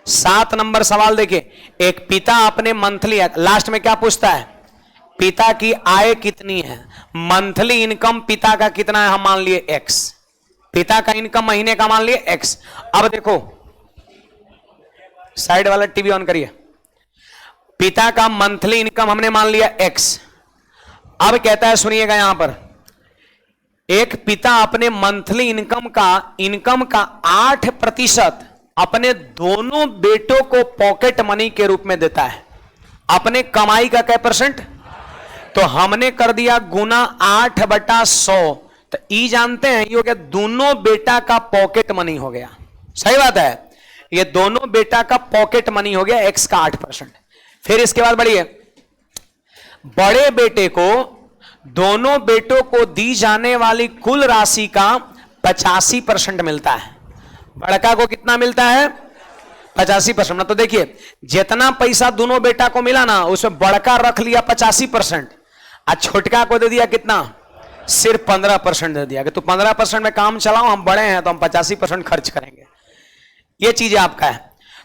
7 नंबर सवाल देखिए, एक पिता अपने मंथली, लास्ट में क्या पूछता है, पिता की आय कितनी है, मंथली इनकम पिता का कितना है, हम मान लिए x, पिता का इनकम महीने का मान लिए x। अब देखो साइड वाला टीवी ऑन करिए, पिता का मंथली इनकम हमने मान लिया x। अब कहता है सुनिएगा यहां पर एक पिता अपने मंथली इनकम का 8% अपने दोनों बेटों को पॉकेट मनी के रूप में देता है। अपने कमाई का क्या परसेंट? तो हमने कर दिया गुना 8/100। तो ई जानते हैं ये हो गया दोनों बेटा का पॉकेट मनी हो गया। सही बात है, ये दोनों बेटा का पॉकेट मनी हो गया एक्स का 8%। फिर इसके बाद बढ़िए, बड़े बेटे को दोनों बेटों को दी जाने वाली कुल राशि का 85% मिलता है। बड़का को कितना मिलता है? 85%। तो देखिए जितना पैसा दोनों बेटा को मिला ना उसमें बड़का रख लिया 85% और छोटका को दे दिया कितना? सिर्फ 15% दे दिया कि तू 15% में काम चलाओ, हम बड़े हैं तो हम 85% खर्च करेंगे। ये चीज आपका है।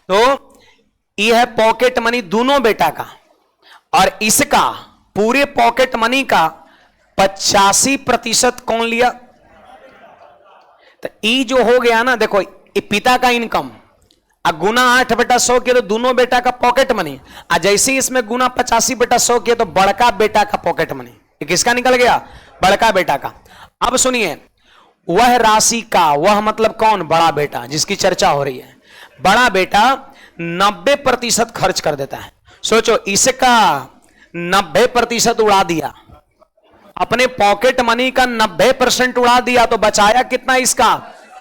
तो ये है पॉकेट मनी दोनों बेटा का, और इसका पूरे पॉकेट मनी का 85% कौन लिया? तो ई जो हो गया ना, देखो ये पिता का इनकम गुना 8/100 किया तो दोनों बेटा का पॉकेट मनी, जैसे ही इसमें गुना 85/100 किया तो बड़का बेटा का पॉकेट मनी। किसका निकल गया? बड़का बेटा का। अब सुनिए, वह राशि का, वह मतलब कौन? बड़ा बेटा जिसकी चर्चा हो रही है। बड़ा बेटा 90% खर्च कर देता है। सोचो इसका 90% उड़ा दिया, अपने पॉकेट मनी का 90% उड़ा दिया, तो बचाया कितना? इसका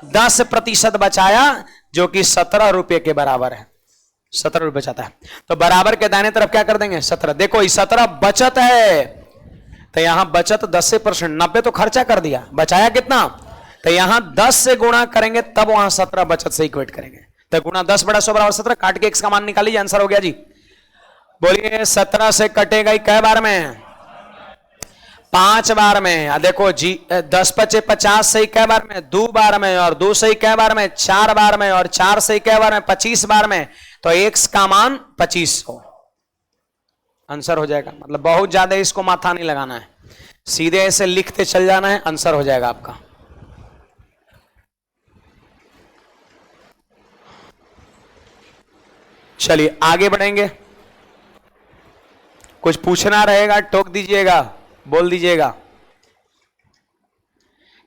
10% बचाया, जो कि 17 रुपए के बराबर है। 17 रुपए बचाता है। तो बराबर के दाहिने तरफ क्या कर देंगे? 17। देखो ये 17 बचत है, तो यहां बचत 10%, 90 तो खर्चा कर दिया, बचाया कितना? तो यहां 10 से गुणा करेंगे तब वहां 17 बचत से इक्वेट करेंगे। तो गुना 10/100 बराबर 17, काट के एक्स का मान निकाल लीजिए, आंसर हो गया जी। बोलिए 17 से कटेगा कै बार में? 5 बार में। देखो जी 10×5 = 50 सही कै बार में? 2 बार में, और 2 सही कै बार में? 4 बार में, और 4 सही कै बार में? 25 बार में। तो एक्स का मान 2500 आंसर हो जाएगा। मतलब बहुत ज्यादा इसको माथा नहीं लगाना है, सीधे ऐसे लिखते चल जाना है, आंसर हो जाएगा आपका। चलिए आगे बढ़ेंगे। कुछ पूछना रहेगा टोक दीजिएगा, बोल दीजिएगा।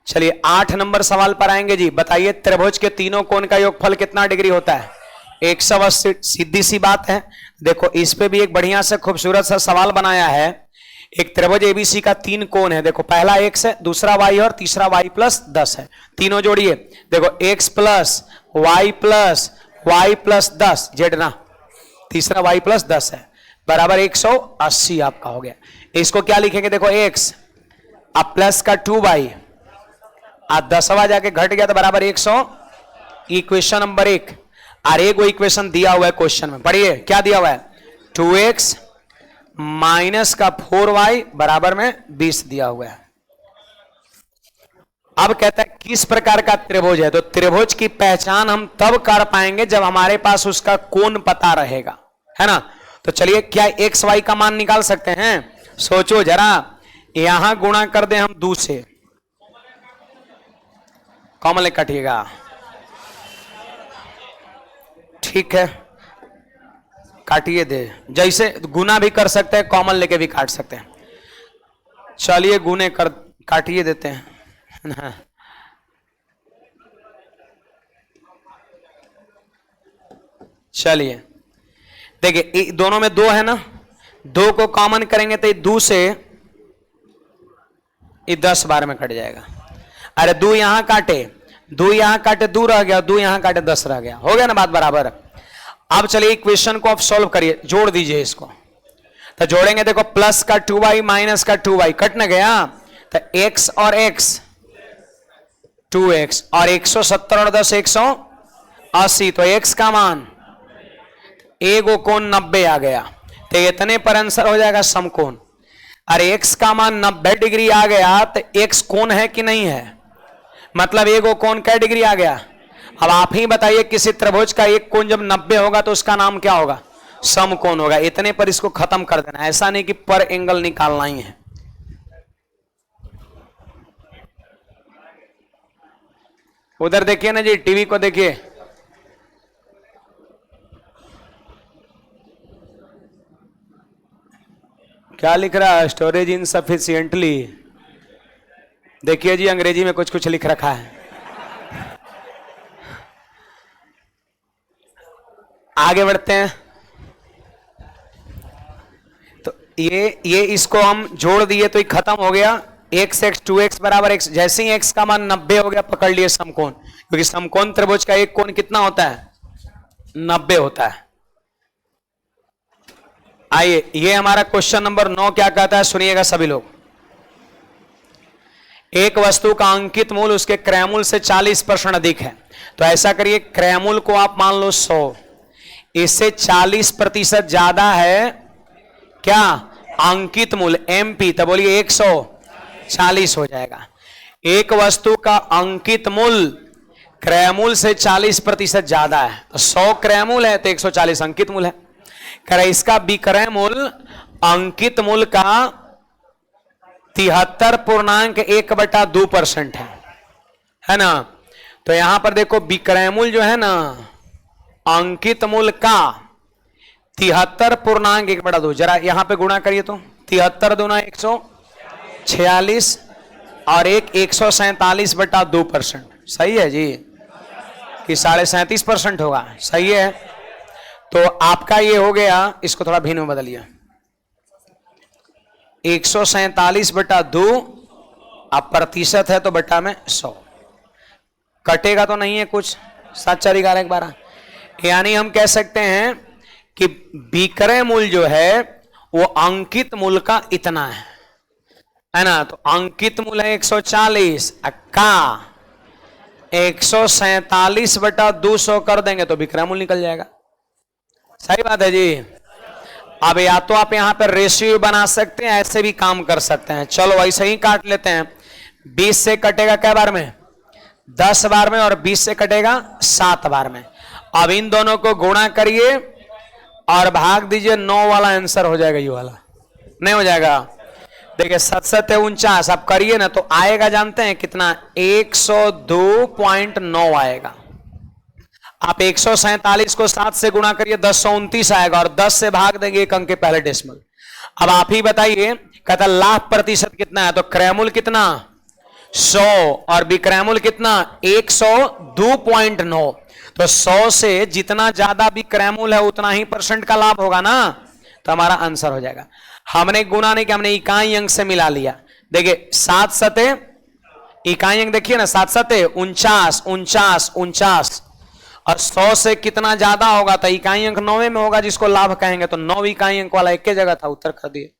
चलिए 8 नंबर सवाल पर आएंगे जी। बताइए त्रिभुज के तीनों कोण का योगफल कितना डिग्री होता है? 180। सीधी सी बात है। देखो इस पे भी एक बढ़िया से खूबसूरत सा सवाल बनाया है। एक त्रिभुज एबीसी का 3 कोण है। देखो पहला x है, दूसरा y और तीसरा y+10 है। तीनों जोड़िए। देखो x + y+10 जेड ना, तीसरा y+10 है, बराबर 180 आपका हो गया। इसको क्या लिखेंगे? देखो x अब प्लस का 2y, 10वां जाके घट गया तो बराबर 100। Equation number 1। और एक वो इक्वेशन दिया हुआ है क्वेश्चन में, पढ़िए क्या दिया हुआ है? 2x माइनस का 4y बराबर में 20 दिया हुआ है। अब कहता है किस प्रकार का त्रिभुज है? तो त्रिभुज की पहचान हम तब कर पाएंगे जब हमारे पास उसका कोण पता रहेगा, है ना। तो चलिए क्या एक्स वाई का मान निकाल सकते हैं? सोचो जरा, यहां गुणा कर दे हम 2 से, कॉमन लेकर काटिएगा, ठीक है काटिए दे। जैसे गुना भी कर सकते हैं, कॉमन लेके भी काट सकते हैं। चलिए गुने कर काटिए देते हैं। चलिए देखिए दोनों में 2 है ना, 2 को कॉमन करेंगे तो 2 से 10 बार में कट जाएगा। अरे 2 यहां काटे, 2 यहां काटे 2 रह गया, 2 यहां काटे 10 रह गया, हो गया ना बात बराबर। अब चलिए इक्वेशन को आप सॉल्व करिए, जोड़ दीजिए इसको। तो जोड़ेंगे, देखो प्लस का 2y माइनस का 2y कट न गया, तो x और x 2x और 170 और 10 180, तो x का मान एगो कोण 90 आ गया। तो इतने पर आंसर हो जाएगा समकोण। अरे x का मान 90 डिग्री आ गया तो x कोण है कि नहीं है? मतलब एगो कोण कै डिग्री आ गया? अब आप ही बताइए, किसी त्रिभुज का एक कोण जब 90 होगा तो उसका नाम क्या होगा? समकोण होगा। इतने पर इसको खत्म कर देना, ऐसा नहीं कि पर एंगल निकालना ही है। उधर देखिए ना जी, टीवी को देखिए। क्या लिख रहा है? स्टोरेज इनसफिशिएंटली। देखिए जी, अंग्रेजी में कुछ कुछ लिख रखा है। आगे बढ़ते हैं। तो ये इसको हम जोड़ दिए तो ये खत्म हो गया। x x 2x बराबर x। जैसे ही x का मान 90 हो गया, पकड़ लिए समकोण, क्योंकि समकोण त्रिभुज का एक कोण कितना होता है? 90 होता है। आइए, ये हमारा क्वेश्चन नंबर 9 क्या कहता है, सुनिएगा सभी लोग। एक वस्तु का अंकित मूल्य उसके क्रय मूल्य से 40% अधिक है। तो ऐसा करिए, क्रय मूल्य को आप मान लो 100, इससे 40% ज्यादा है क्या? अंकित मूल्य MP, तो बोलिए 140 हो जाएगा। एक वस्तु का अंकित मूल्य क्रय मूल्य से 40% ज्यादा है, तो 100 क्रय मूल्य है तो 140 अंकित मूल्य है। करे इसका विक्रय मूल्य अंकित मूल्य का 73.1/2% है ना। तो यहां पर देखो, विक्रय मूल्य जो है ना, अंकित मूल्य का 73.1/2, जरा यहां पे गुणा करिए तो 73 दूना 146 और 147/2%। सही है जी कि 37.5% होगा? सही है। तो आपका ये हो गया, इसको थोड़ा भिन्न में बदलिए, 147/2, अब प्रतिशत है तो बटा में 100, कटेगा तो नहीं है कुछ, 7×4=12। यानी हम कह सकते हैं कि विक्रय मूल्य जो है वो अंकित मूल्य का इतना है ना। तो अंकित मूल्य है 140 का 147/200 कर देंगे तो विक्रय मूल्य निकल जाएगा। सही बात है जी। अब या तो आप यहां पर रेशियो बना सकते हैं, ऐसे भी काम कर सकते हैं। चलो ऐसे ही काट लेते हैं। 20 से कटेगा क्या बार में? 10 बार में, और 20 से कटेगा 7 बार में। अब इन दोनों को गुणा करिए और भाग दीजिए, 9 वाला आंसर हो जाएगा। ये वाला नहीं हो जाएगा? देखिए 7×7 = 49। आप करिए ना तो आएगा, जानते हैं कितना? 102.9 आएगा। आप 147 को 7 से गुणा करिए, 1029 आएगा, और 10 से भाग देंगे 1 अंक के पहले डेसिमल। अब आप ही बताइए, कहता लाभ प्रतिशत कितना है? तो क्रय मूल्य कितना? 100, और विक्रय मूल्य कितना? 102.9। तो 100 से जितना ज्यादा विक्रय मूल्य है उतना ही % का लाभ होगा ना। तो हमारा आंसर हो जाएगा। हमने गुणा नहीं किया, हमने इकाई अंक से मिला लिया। देखिए 7×7 इकाई अंक देखिए ना, 7×7 49, 49, 49, और 100 से कितना ज्यादा होगा? तो इकाई अंक 9 में होगा, जिसको लाभ कहेंगे। तो 9 इकाई अंक वाला एक जगह था, उत्तर कर दिए।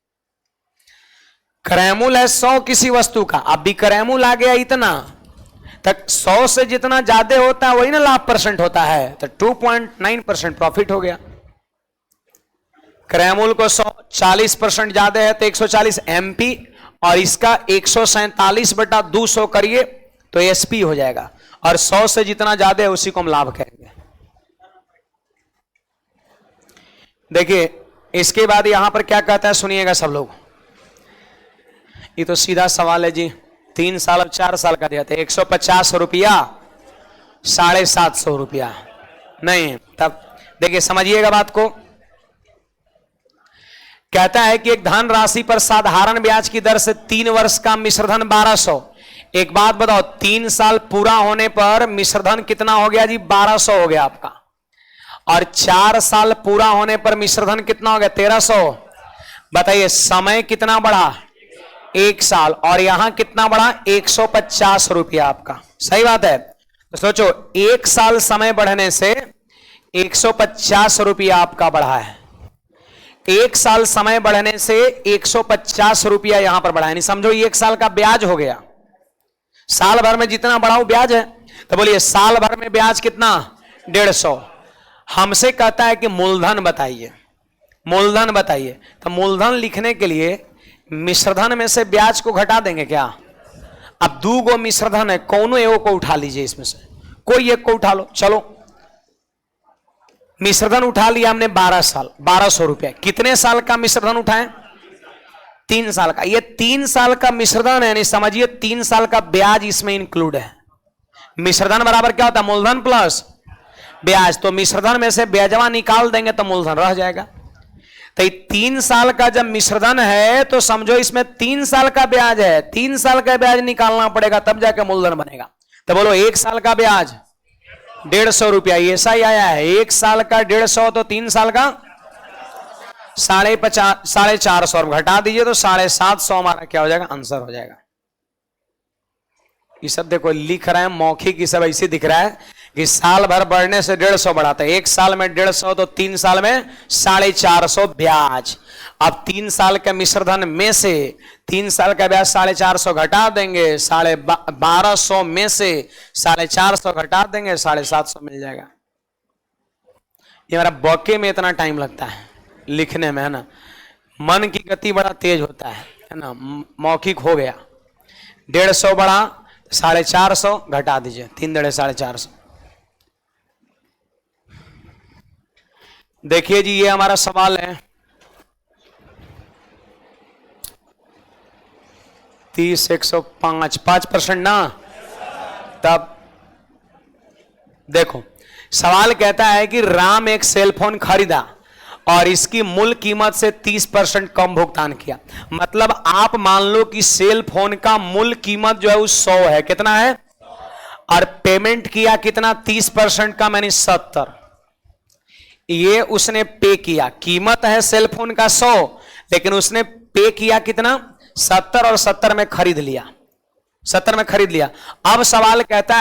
क्रय मूल्य है 100 किसी वस्तु का, अब विक्रय मूल्य आ गया इतना, तक 100 से जितना ज्यादा होता है वही ना लाभ % होता है। तो 2.9% प्रॉफिट हो गया। क्रय मूल्य को 140% ज्यादा है तो 140 MP, और इसका 147/200 करिए तो SP हो जाएगा। और 100 से जितना ज्यादा है उसी को हम लाभ कहेंगे। देखिए इसके बाद यहां पर क्या कहता है, सुनिएगा सब लोग। ये तो सीधा सवाल है जी। 3 साल अब 4 साल का दिया था। 150 रुपया, 750 रुपया नहीं। तब देखिए समझिएगा बात को। कहता है कि एक धन राशि पर साधारण ब्याज की दर से 3 वर्ष का मिश्रधन 1200। एक बात बताओ, 3 साल पूरा होने पर मिश्रधन कितना हो गया जी? 1200 हो गया आपका। और 4 साल पूरा होने पर मिश्रधन कितना हो गया? 1300। बताइए समय कितना बढ़ा? 1 साल। और यहां कितना बढ़ा? 150 रुपया आपका। सही बात है। तो सोचो 1 साल समय बढ़ने से 150 रुपया आपका बढ़ा है। 1 साल समय बढ़ने से 150 रुपया यहां पर बढ़ा है। नहीं समझो, 1 साल का ब्याज हो गया। साल भर में जितना बढ़ाओ ब्याज है। तो बोलिए साल भर में ब्याज कितना? 150। हमसे कहता है कि मूलधन बताइए, मूलधन बताइए। तो मूलधन लिखने के लिए मिश्रधन में से ब्याज को घटा देंगे क्या? अब 2 गो मिश्रधन है, कौनो एक को उठा लीजिए, इसमें से कोई एक को उठा लो। चलो मिश्रधन उठा लिया हमने 12 साल, 1200 रुपया। कितने साल का मिश्रधन उठाएं? 3 साल का। ये 3 साल का मिश्रधन है, नहीं समझिए 3 साल का ब्याज इसमें इंक्लूड है। मिश्रधन बराबर क्या होता है? मूलधन प्लस ब्याज। तो मिश्रधन में से ब्याजवा निकाल देंगे तो मूलधन रह जाएगा। तो 3 साल का जब मिश्रधन है तो समझो इसमें 3 साल का ब्याज है, 3 साल का ब्याज निकालना पड़ेगा तब जाके मूलधन बनेगा। तो बोलो 1 साल का ब्याज 150 रुपया, ऐसा ही आया है। 1 साल का 150 तो 3 साल का 450 और घटा दीजिए तो 750 हमारा क्या हो जाएगा, आंसर हो जाएगा। ये सब देखो लिख रहे हैं मौखिक, ये सब ऐसे दिख रहा है कि साल भर बढ़ने से 150 बढ़ाता है। 1 साल में 150 तो 3 साल में 450 ब्याज। अब 3 साल के मिश्रधन में से 3 साल का ब्याज 450 घटा देंगे, 1250 में से 450 घटा देंगे, 750 मिल जाएगा। ये हमारा बॉके में इतना टाइम लगता है लिखने में, है ना। मन की गति बड़ा तेज होता है ना। मौखिक हो गया, 150 बढ़ा 450 घटा दीजिए, 3 दड़े 450। देखिए जी ये हमारा सवाल है 30 105 5% ना। तब देखो सवाल कहता है कि राम एक सेलफोन खरीदा और इसकी मूल कीमत से 30% कम भुगतान किया। मतलब आप मान लो कि सेल फोन का मूल कीमत जो है वो 100 है, कितना है, और पेमेंट किया कितना, 30% का, मैंने 70। ये उसने पे किया, कीमत है सेल फोन का 100 लेकिन उसने पे किया कितना, 70, और 70 में खरीद लिया, 70 में खरीद लिया। अब सवाल कहता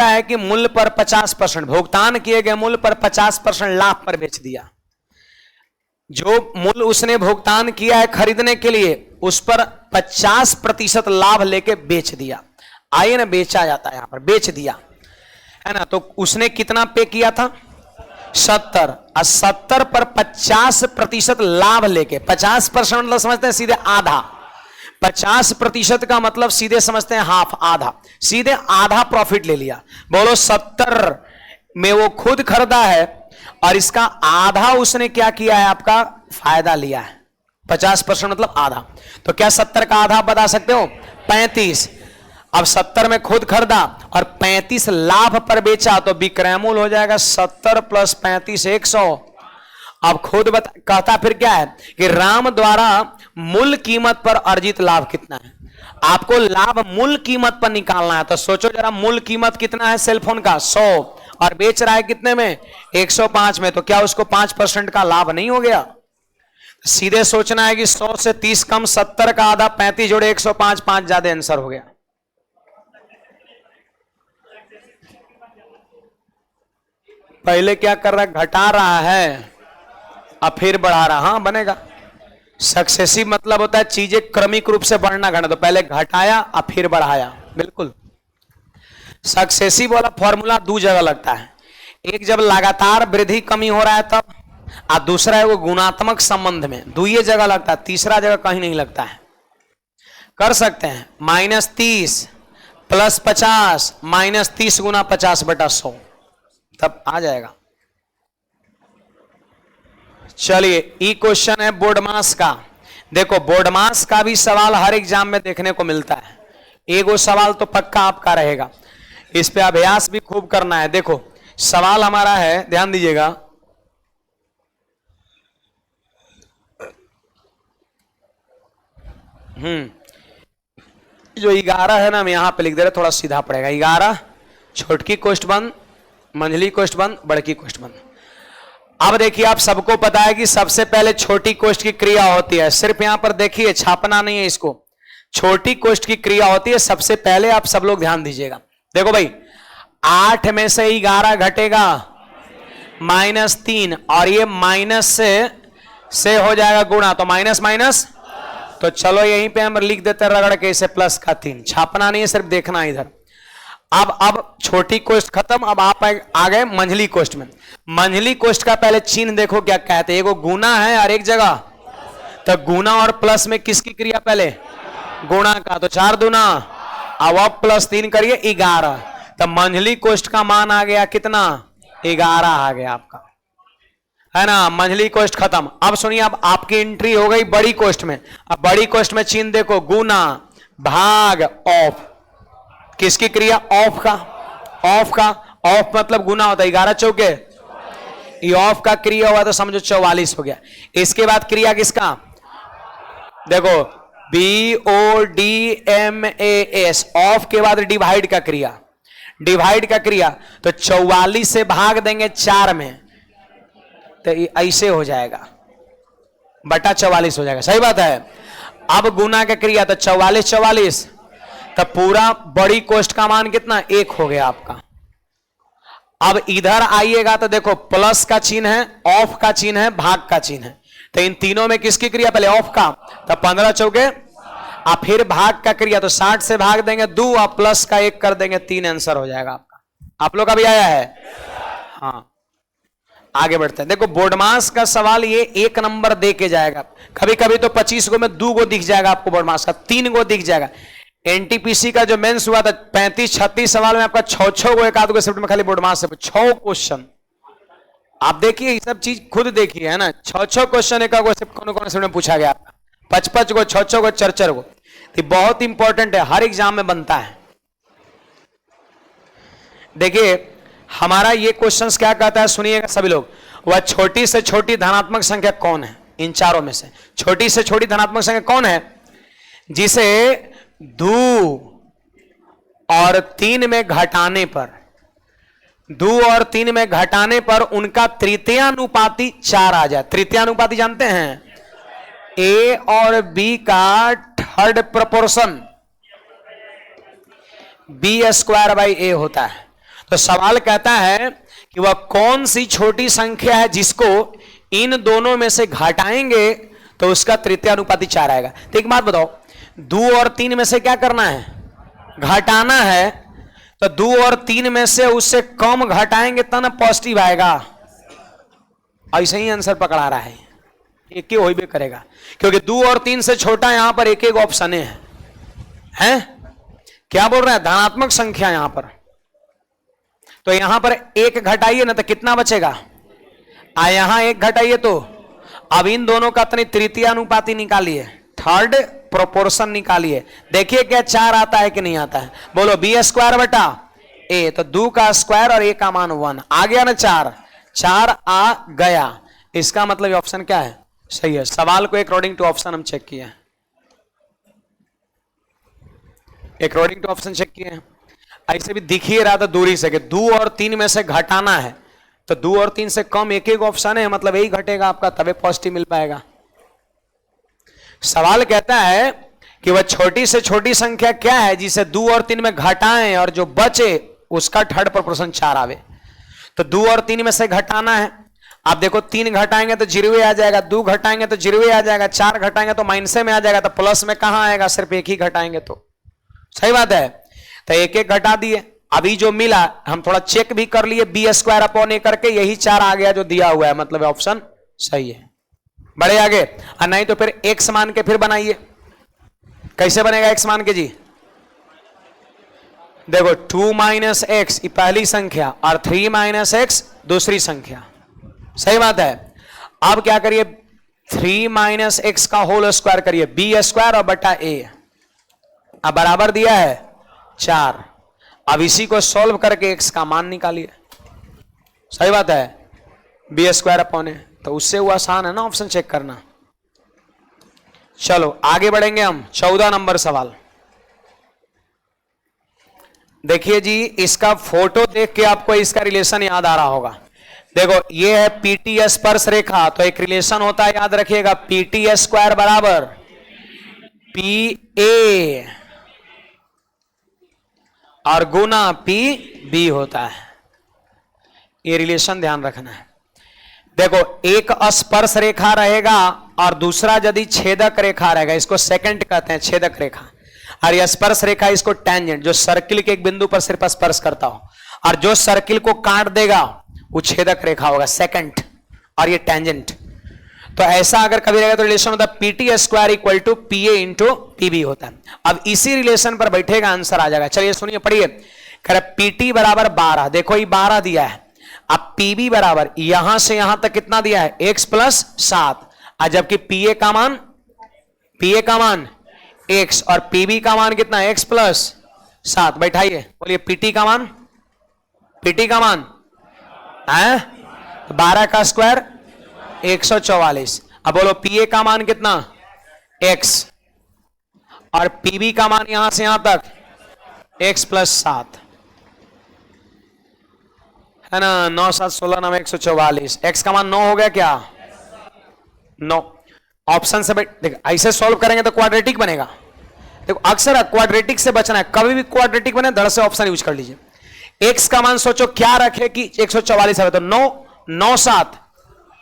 है कि मूल्य पर 50%, भुगतान किए गए मूल्य पर 50% लाभ पर बेच दिया। जो मूल्य उसने भुगतान किया है खरीदने के लिए उस पर 50% लाभ लेके बेच दिया। आइए ना, बेचा जाता है यहां पर, बेच दिया है ना। तो उसने कितना पे किया था, 70, और 70 पर 50% लाभ लेके, 50% मतलब समझते हैं सीधे आधा, 50% का मतलब सीधे समझते हैं हाफ, आधा, सीधे आधा प्रॉफिट ले लिया। बोलो 70 में वो खुद खरीदा है और इसका आधा उसने क्या किया है, आपका फायदा लिया है। 50% मतलब आधा, तो क्या 70 का आधा बता सकते हो, 35। अब 70 में खुद खरीदा और 35 लाभ पर बेचा तो विक्रय मूल्य हो जाएगा 70 + 35 100। अब खुद कहता फिर क्या है कि राम द्वारा मूल कीमत पर अर्जित लाभ कितना है। आपको लाभ मूल कीमत पर निकालना है, तो सोचो जरा मूल कीमत कितना है सेलफोन का, 100, और बेच रहा है कितने में, 105 में, तो क्या उसको 5% का लाभ नहीं हो गया। सीधे सोचना है कि 100 से 30 कम, 70 का आधा, 35 जोड़े 105, 5 ज्यादा, आंसर हो गया। पहले क्या कर रहा है, घटा रहा है अब फिर बढ़ा रहा, हाँ बनेगा। सक्सेसिव मतलब होता है चीजें क्रमिक रूप से बढ़ना घटना, तो पहले घटाया अब फिर बढ़ाया, बिल्कुल। सक्सेसिव वाला फॉर्मूला 2 जगह लगता है, एक जब लगातार वृद्धि कमी हो रहा है तब, और दूसरा है वो गुणात्मक संबंध में, 2 जगह लगता है, तीसरा जगह कहीं नहीं लगता है। कर सकते हैं -30 + 50 -30 × 50/100, तब आ जाएगा। चलिए ई क्वेश्चन है बोर्डमास का। देखो बोर्डमास का भी सवाल हर एग्जाम में देखने को मिलता है, एगो सवाल तो पक्का आपका रहेगा, इस पे अभ्यास भी खूब करना है। देखो सवाल हमारा है, ध्यान दीजिएगा, जो 11 है ना, हम यहां पे लिख दे रहे, थोड़ा सीधा पड़ेगा। 11 छोटकी कोष्ठ बंद, मंझली कोष्ठ बंद, बड़की कोष्ठ बंद। अब देखिए आप सबको पता है कि सबसे पहले छोटी कोष्ठ की क्रिया होती है, सिर्फ यहां पर देखिए छापना नहीं है इसको, छोटी कोष्ठ की क्रिया होती है सबसे पहले, आप सब लोग ध्यान दीजिएगा। देखो भाई 8 में से 11 घटेगा -3, और ये माइनस से हो जाएगा गुणा, तो माइनस माइनस, तो चलो यहीं पे हम लिख देते हैं रगड़ के इसे प्लस का 3, छापना नहीं है, सिर्फ देखना है इधर। अब छोटी कोष्ठ खत्म, अब आप आ गए मंझली कोष्ठ में। मंझली कोष्ठ का पहले चिन्ह देखो क्या कहते हैं, एगो गुना है और एक जगह, तो गुना और प्लस में किसकी क्रिया, पहले गुणा का, तो 4 दूना, अब +3 करिए 11, तो मंझली कोष्ठ का मान आ गया कितना, 11 आ गया आपका, है ना। मंझली कोष्ठ खत्म। अब सुनिए, अब आपकी एंट्री हो गई बड़ी कोष्ठ में। अब बड़ी कोष्ठ में चिन्ह देखो, गुना भाग ऑफ, किसकी क्रिया, ऑफ का, ऑफ का, ऑफ मतलब गुना होता है, 11 चौके ये ऑफ का क्रिया हुआ तो समझो 44 हो गया। इसके बाद क्रिया किसका, देखो BODMAS, ऑफ के बाद डिवाइड का क्रिया, डिवाइड का क्रिया तो 44 से भाग देंगे 4 में तो ऐसे हो जाएगा, बटा 44 हो जाएगा, सही बात है। अब गुना का क्रिया तो 44 तो पूरा बड़ी कोष्ठ का मान कितना 1 हो गया आपका। अब इधर आइएगा तो देखो प्लस का चिन्ह है, ऑफ का चिन्ह है, भाग का चिन्ह है, तो इन तीनों में किसकी क्रिया, पहले ऑफ का, तो 15 चौके, और फिर भाग का क्रिया तो 60 से भाग देंगे 2 और प्लस का 1 कर देंगे 3, आंसर हो जाएगा आपका। आप लोग का भी आया है, हाँ। आगे बढ़ते हैं, देखो बोर्डमास का सवाल ये 1 नंबर दे के जाएगा, कभी कभी तो 25 गो में 2 गो दिख जाएगा आपको, बोर्डमास का 3 गो दिख जाएगा। एनटीपीसी का जो मेंस हुआ था 35-36 सवाल में आपका 6 गो, एक आध गो शिफ्ट में खाली बोर्डमास से 6 क्वेश्चन। आप देखिए ये सब चीज खुद देखिए, है ना, 6 क्वेश्चन एक आध शिफ्ट कौन कौन शिफ्ट में पूछा गया, 55 गो, 6 गो, 4 गो, तो बहुत इंपॉर्टेंट है, हर एग्जाम में बनता है। देखिए हमारा ये क्वेश्चंस क्या कहता है, सुनिएगा सभी लोग, वह छोटी से छोटी धनात्मक संख्या कौन है, इन चारों में से छोटी से छोटी धनात्मक संख्या कौन है जिसे 2 और 3 में घटाने पर, 2 और 3 में घटाने पर उनका तृतीयानुपाती 4 आ जाए। तृतीयानुपाती जानते हैं, ए और बी का थर्ड प्रोपोर्शन B²/A होता है। तो सवाल कहता है कि वह कौन सी छोटी संख्या है जिसको इन दोनों में से घटाएंगे तो उसका तृतीयानुपाती 4 आएगा। तो एक बात बताओ, 2 और 3 में से क्या करना है, घटाना है, तो 2 और 3 में से उससे कम घटाएंगे तब ना पॉजिटिव आएगा। ऐसे ही आंसर पकड़ा रहा है, एक ही हो भी करेगा, क्योंकि 2 और 3 से छोटा यहां पर एक ऑप्शन है। क्या बोल रहे हैं, धनात्मक संख्या यहां पर, तो यहां पर 1 घटाइए ना तो कितना बचेगा, यहां 1 घटाइए तो अब इन दोनों का तृतीयानुपाती निकालिए, थर्ड प्रोपोर्शन निकालिए, देखिए क्या 4 आता है कि नहीं आता है, बोलो B²/A, तो 2 का स्क्वायर और A का मान 1 आ गया ना, 4 आ गया। इसका मतलब ऑप्शन क्या है, सही है। सवाल को अकॉर्डिंग टू ऑप्शन हम चेक किए, अकॉर्डिंग टू ऑप्शन चेक किए। ऐसे भी दिख ही रहा था दूरी से कि 2 और 3 में से घटाना है, तो 2 और 3 से कम एक ऑप्शन है, मतलब यही घटेगा आपका, तभी पॉजिटिव मिल पाएगा। सवाल कहता है कि वह छोटी से छोटी संख्या क्या है जिसे 2 और 3 में घटाएं और जो बचे उसका थर्ड प्रोपोर्शन 4 आवे। तो 2 और 3 में से घटाना है, आप देखो 3 घटाएंगे तो 0 आ जाएगा, 2 घटाएंगे तो 0 आ जाएगा, 4 घटाएंगे तो माइनस में आ जाएगा, तो प्लस में कहां आएगा, सिर्फ एक ही घटाएंगे तो, सही बात है। तो एक घटा दिए, अभी जो मिला हम थोड़ा चेक भी कर लिए, B²/A करके यही 4 आ गया जो दिया हुआ है, मतलब ऑप्शन सही है। बढ़े आगे, और नहीं तो फिर x मान के फिर बनाइए, कैसे बनेगा x मान के जी, देखो 2 - x ये पहली संख्या और 3 - x दूसरी संख्या, सही बात है। अब क्या करिए, 3 - x का होल स्क्वायर करिए, B² और बटा A, अब बराबर दिया है 4। अब इसी को सॉल्व करके x का मान निकालिए, सही बात है, B²/A, तो उससे वो आसान है ना ऑप्शन चेक करना। चलो आगे बढ़ेंगे हम, 14 नंबर सवाल देखिए जी, इसका फोटो देख के आपको इसका रिलेशन याद आ रहा होगा। देखो ये है PT स्पर्श रेखा, तो एक रिलेशन होता है, याद रखिएगा, PT² बराबर PA और गुना PB होता है, ये रिलेशन ध्यान रखना है। देखो एक स्पर्श रेखा रहेगा और दूसरा यदि छेदक रेखा रहेगा, इसको सेकंड कहते हैं, छेदक रेखा, और यह स्पर्श रेखा इसको टेंजेंट, जो सर्किल के एक बिंदु पर सिर्फ स्पर्श करता हो, और जो सर्किल को काट देगा वो छेदक रेखा होगा, सेकंड, और ये टेंजेंट। तो ऐसा अगर कभी रहेगा तो रिलेशन होता है PT² = PA × PB होता है। अब इसी रिलेशन पर बैठेगा, आंसर आ जाएगा। चलिए सुनिए, पढ़िए, कह रहा PT = 12, देखो ये 12 दिया है, अब PB बराबर यहां से यहां तक कितना दिया है, x + 7, और जबकि PA का मान x और PB का मान कितना, x + 7। बैठाइए, बोलिए PT का मान है, 12 का स्क्वायर 144। अब बोलो पीए का मान कितना, x, और पीबी का मान यहां से यहां तक x प्लस 7 है ना। 9 7 16 9 144, x का मान 9 हो गया क्या, 9। ऑप्शन से देख, ऐसे सॉल्व करेंगे तो क्वाड्रेटिक बनेगा। देखो अक्सर क्वाड्रेटिक से बचना है, कभी भी क्वाड्रेटिक बने धड़ से ऑप्शन यूज कर लीजिए। x का मान सोचो क्या रखे कि 144 है, तो 9 9 7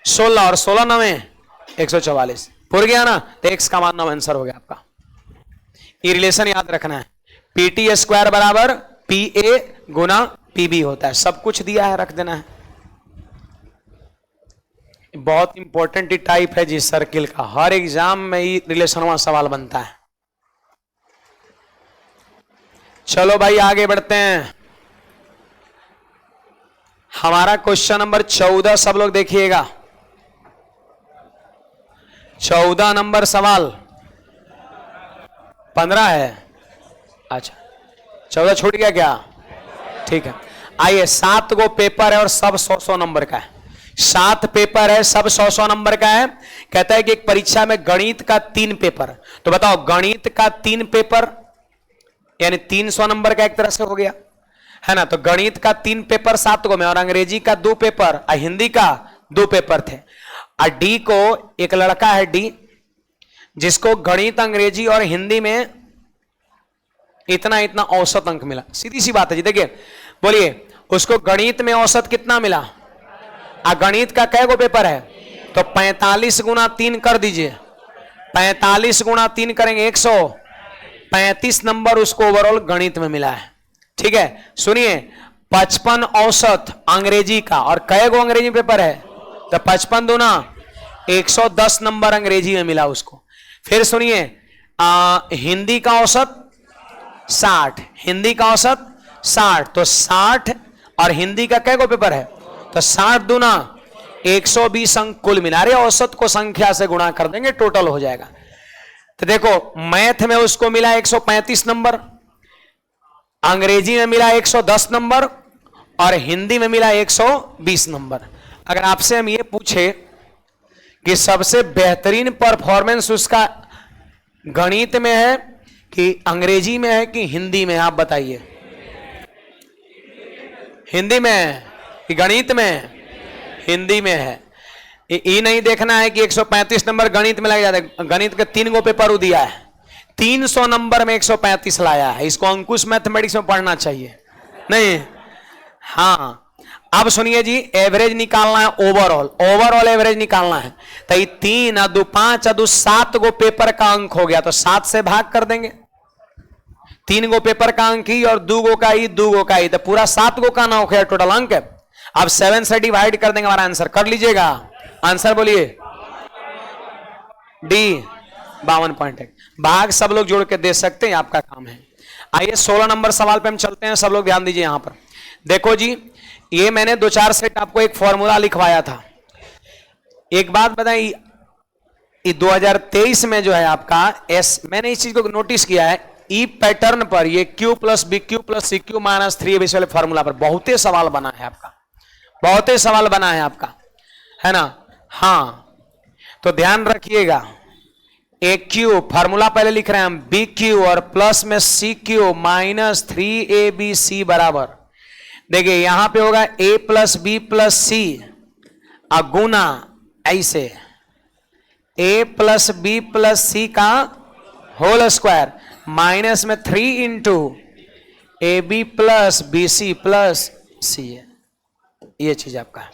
16 और 16 9 144 पूर गया ना, तो x का मान 9 आंसर हो गया आपका। ये रिलेशन याद रखना है, पीटी स्क्वायर बराबर पी ए गुना पीबी होता है। सब कुछ दिया है, रख देना है। बहुत इंपॉर्टेंट टाइप है जी सर्किल का, हर एग्जाम में ये रिलेशन सवाल बनता है। चलो भाई आगे बढ़ते हैं। हमारा क्वेश्चन नंबर 14 सब लोग देखिएगा। 14 नंबर सवाल 15 है, अच्छा 14 छूट गया क्या, ठीक है। आइए 7 गो पेपर है और सब 100-100 नंबर का है। 7 पेपर है, सब 100-100 नंबर का है। कहता है कि एक परीक्षा में गणित का 3 पेपर, तो बताओ गणित का 3 पेपर यानी 300 नंबर का एक तरह से हो गया है ना। तो गणित का 3 पेपर 7 गो में, और अंग्रेजी का 2 पेपर और हिंदी का 2 पेपर थे। और डी को, एक लड़का है डी जिसको गणित अंग्रेजी और हिंदी में इतना इतना औसत अंक मिला। सीधी सी बात है जी, देखिए बोलिए उसको गणित में औसत कितना मिला, गणित का कै गो पेपर है, तो 45 गुना 3 कर दीजिए। 45 गुना 3 करेंगे 135 नंबर उसको ओवरऑल गणित में मिला है। ठीक है, सुनिए 55 औसत अंग्रेजी का, और कै गो अंग्रेजी पेपर है, तो 55 दूना 110 नंबर अंग्रेजी में मिला उसको। फिर सुनिए हिंदी का औसत 60, हिंदी का औसत 60, तो 60 और हिंदी का कै गो पेपर है, तो 60 दूना 120 अंक कुल मिला रहे। औसत को संख्या से गुणा कर देंगे, टोटल हो जाएगा। तो देखो मैथ में उसको मिला 135 नंबर, अंग्रेजी में मिला 110 नंबर, और हिंदी में मिला 120 नंबर। अगर आपसे हम ये पूछे कि सबसे बेहतरीन परफॉर्मेंस उसका गणित में है कि अंग्रेजी में है कि हिंदी में, आप बताइए। हिंदी में है कि गणित में? हिंदी में है। ये नहीं देखना है कि 135 नंबर गणित में लग जाता है। गणित के 3 गो पेपर दिया है, 300 नंबर में 135 लाया है। इसको अंकुश मैथमेटिक्स में पढ़ना चाहिए नहीं। हाँ अब सुनिए जी, एवरेज निकालना है, ओवरऑल एवरेज निकालना है। तो ये 3 और 2 5 और 2 7 गो पेपर का अंक हो गया, तो 7 से भाग कर देंगे। 3 गो पेपर का अंक ही और 2 गो का ही, 2 गो का ही, तो पूरा 7 गो का ना हो गया टोटल अंक। अब 7 से डिवाइड कर देंगे, हमारा आंसर कर लीजिएगा। आंसर बोलिए डी 52.1। भाग सब लोग जोड़ के दे सकते हैं, आपका काम है। आइए 16 नंबर सवाल पे हम चलते हैं। सब लोग ध्यान दीजिए यहां पर। देखो जी, ये मैंने 2-4 सेट आपको एक फॉर्मूला लिखवाया था। एक बात बताइए, 2023 में जो है आपका मैंने इस चीज को नोटिस किया है, ई पैटर्न पर ये Q plus B Q plus C Q minus 3 वाले फॉर्मूला पर बहुत सवाल बना है आपका, बहुत सवाल बना है आपका, है ना। हाँ तो ध्यान रखिएगा, ए क्यू फॉर्मूला पहले लिख रहे हैं हम, बी क्यू और प्लस में सी क्यू माइनस 3ab बराबर, देखिए यहां पे होगा a plus b plus c गुना ऐसे a plus b plus c का होल स्क्वायर माइनस में 3 into a b plus b c plus c है। ये चीज आपका है,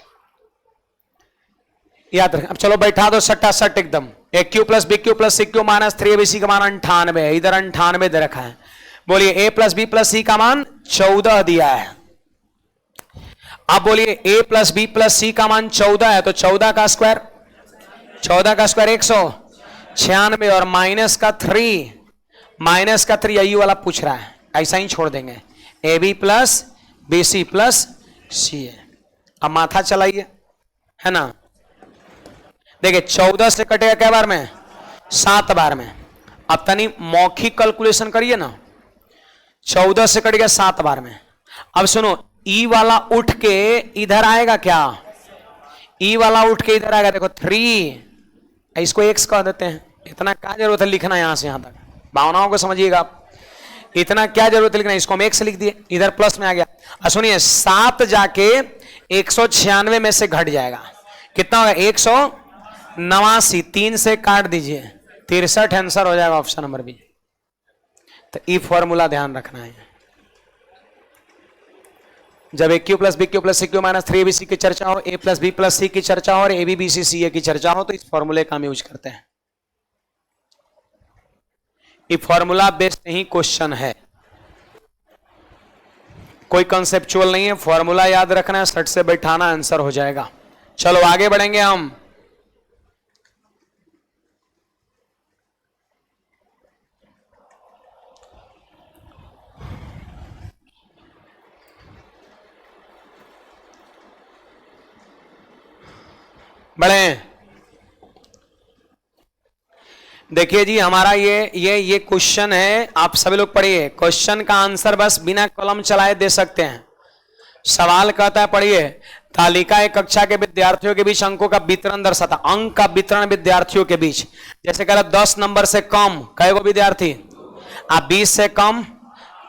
याद रखें। अब चलो बैठा दो सट्टा सट एकदम, a cube plus B Q plus C Q minus 3ab का मान 98 है, इधर 98 दे रखा है। बोलिए a plus b plus c का मान 14 दिया है। अब बोलिए a plus b plus c का मान 14 है, तो 14 का स्क्वायर 196 और माइनस का 3 यही वाला पूछ रहा है, ऐसा ही छोड़ देंगे। A b plus b c plus c है। अब माथा चलाइए, है ना। देखिए 14 से कटेगा क्या बार में? 7 बार में। अब तनी मौखिक कैलकुलेशन करिए ना, 14 से कट गया 7 बार में। अब सुनो, ई वाला उठ के इधर आएगा क्या? ई वाला उठ के इधर आएगा, देखो 3, इसको x कह देते हैं। इतना क्या जरूरत है लिखना यहां से यहां तक, भावनाओं को समझिएगा आप, इतना क्या जरूरत है लिखना। इसको हम x लिख दिए, इधर प्लस में आ गया। और सुनिए 7 जाके 196 में से घट जाएगा, कितना होगा 189, 3 से काट दीजिए 63 आंसर हो जाएगा ऑप्शन नंबर बी। तो ई फॉर्मूला ध्यान रखना है। जब a cube plus B Q plus C Q minus 3abc की चर्चा हो, a plus b plus c की चर्चा हो और ए बी बी सी सी ए की चर्चा हो, तो इस फॉर्मूले का हम यूज करते हैं। ये फॉर्मूला बेस्ड नहीं क्वेश्चन है, कोई कंसेप्चुअल नहीं है, फॉर्मूला याद रखना है, सट से बैठाना आंसर हो जाएगा। चलो आगे बढ़ेंगे हम। बढ़े, देखिए जी हमारा ये क्वेश्चन है, आप सभी लोग पढ़िए। क्वेश्चन का आंसर बस बिना कलम चलाए दे सकते हैं। सवाल कहता है, पढ़िए, तालिका एक कक्षा के विद्यार्थियों के बीच अंकों का वितरण दर्शाता। अंक का वितरण विद्यार्थियों के बीच, जैसे कह रहा 10 नंबर से कम कई गो विद्यार्थी, आप 20 से कम,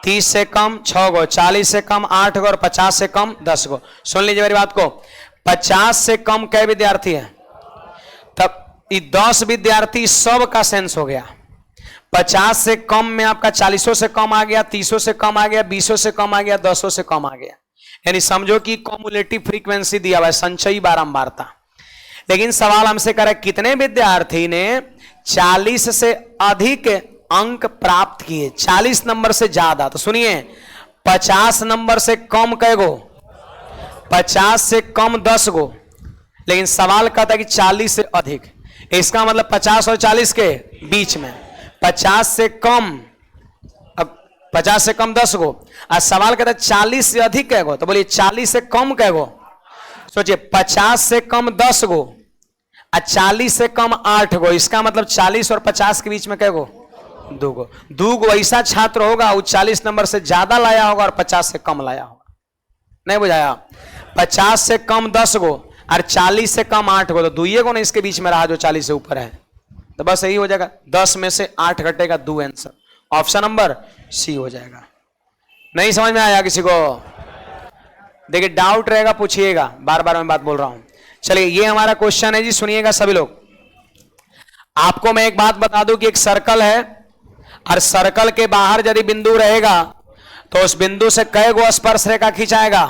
30 से कम 6 गो, 40 से कम 8 गो और 50 से कम 10 गो। सुन लीजिए मेरी बात को, 50 से कम कई विद्यार्थी है, तब 10 विद्यार्थी सब का सेंस हो गया। 50 से कम में आपका 40 से कम आ गया, 30 से कम आ गया, 20 से कम आ गया, 10 से कम आ गया। यानी समझो कि कॉम्युलेटिव फ्रीक्वेंसी दिया हुआ है, संचयी बारंबारता। लेकिन सवाल हमसे करे कितने विद्यार्थी ने 40 से अधिक अंक प्राप्त किए, 40 नंबर से ज्यादा। तो सुनिए 50 नंबर से कम कै गो, 50 से कम 10 गो, लेकिन सवाल कहता है कि 40 से अधिक। इसका मतलब 50 और 40 के बीच में, 50 से कम, अब 50 से कम 10 गो, और सवाल कहता है 40 से अधिक कै गो, तो बोलिए 40 से कम कै गो। सोचिए 50 से कम 10 गो और 40 से कम 8 गो, इसका मतलब 40 और 50 के बीच में कै गो, 2 गो। 2 गो ऐसा छात्र होगा वो 40 नंबर से ज्यादा लाया होगा और 50 से कम लाया होगा। नहीं बुझाया? 50 से कम 10 गो और 40 से कम 8 गो, तो 2 गो ना इसके बीच में रहा जो 40 से ऊपर है, तो बस यही हो जाएगा। 10 में से 8 घटेगा 2 आंसर, ऑप्शन नंबर सी हो जाएगा। नहीं समझ में आया किसी को? देखिए डाउट रहेगा पूछिएगा, बार बार मैं बात बोल रहा हूं। चलिए ये हमारा क्वेश्चन है जी, सुनिएगा सभी लोग। आपको मैं एक बात बता दूं कि एक सर्कल है और सर्कल के बाहर यदि बिंदु रहेगा तो उस बिंदु से कै गो स्पर्श रेखा खींचाएगा,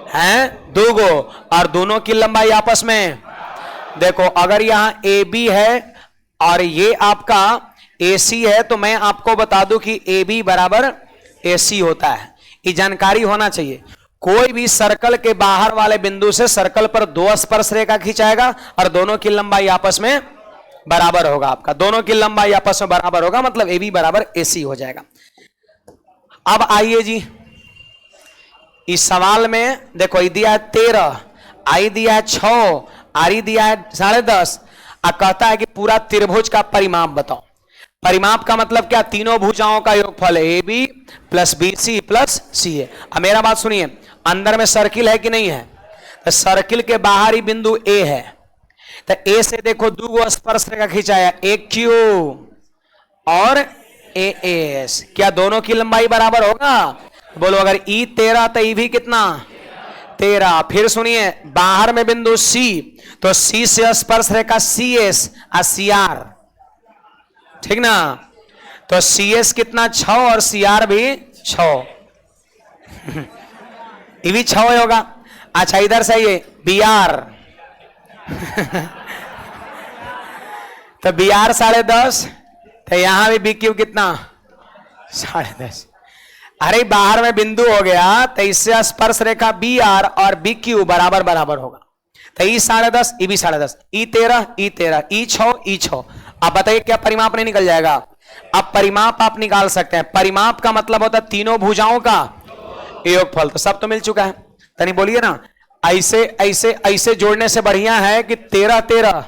हैं 2 गो, और दोनों की लंबाई आपस में, देखो अगर यहां ए बी है और ये आपका ए सी है, तो मैं आपको बता दूं कि ए बी बराबर ए सी होता है। ये जानकारी होना चाहिए। कोई भी सर्कल के बाहर वाले बिंदु से सर्कल पर 2 स्पर्श रेखा खींचाएगा और दोनों की लंबाई आपस में बराबर होगा। आपका दोनों की लंबाई आपस में बराबर होगा, मतलब ए बी बराबर ए सी हो जाएगा। अब आइए जी इस सवाल में, देखो ई दिया है 13, आई दिया है 6, आर दिया है 10.5, और कहता है कि पूरा त्रिभुज का परिमाप बताओ। परिमाप का मतलब क्या? तीनों भुजाओं का योगफल है, a b plus b c plus c है। अब मेरा बात सुनिए, अंदर में सर्किल है कि नहीं है? तो सर्किल के बाहरी बिंदु ए है, तो ए से देखो 2 गो स्पर्श रेखा खींचाया, एक क्यू और ए एस। क्या दोनों की लंबाई बराबर होगा? बोलो अगर ई 13 तो ई भी कितना 13। फिर सुनिए बाहर में बिंदु सी, तो सी से स्पर्श रेखा सी एस और सी आर, ठीक ना? तो सी एस कितना 6 और सी आर भी 6 ये भी 6 होगा। अच्छा इधर से ये बी आर तो बी आर 10.5, तो यहां भी बी क्यू कितना 10.5। अरे बाहर में बिंदु हो गया, तो इससे स्पर्श रेखा बी आर और बी क्यू बराबर बराबर होगा, तो ई 10.5 ई भी 10.5, ई 13 ई 13 ई 6 ई 6। अब बताइए क्या परिमाप नहीं निकल जाएगा? अब परिमाप आप निकाल सकते हैं। परिमाप का मतलब होता है तीनों भुजाओं का योगफल। तो सब तो मिल चुका है, तनी बोलिए ना। ऐसे ऐसे ऐसे जोड़ने से बढ़िया है कि 13 13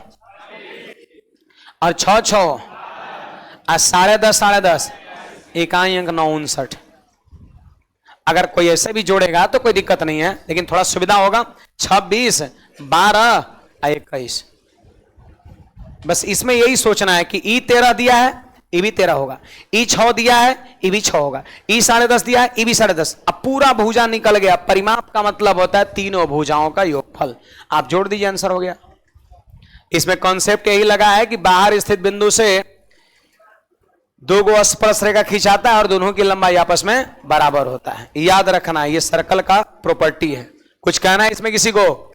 और 6 6 और 10.5 10.5, इकाई अंक 959। अगर कोई ऐसे भी जोड़ेगा तो कोई दिक्कत नहीं है, लेकिन थोड़ा सुविधा होगा। 26 12 21। बस इसमें यही सोचना है कि ई 13 दिया है, ई भी 13 होगा, ई 6 दिया है, ई भी 6 होगा, ई 10.5 दिया है, ई भी 10.5। अब पूरा भुजा निकल गया। परिमाप का मतलब होता है तीनों भुजाओं का योगफल। आप जोड़ दीजिए, आंसर हो गया। इसमें कॉन्सेप्ट यही लगा है कि बाहर स्थित बिंदु से दो गो स्पर्श रेखा खिंचाता है और दोनों की लंबाई आपस में बराबर होता है। याद रखना, ये सर्कल का प्रॉपर्टी है। कुछ कहना है इसमें किसी को?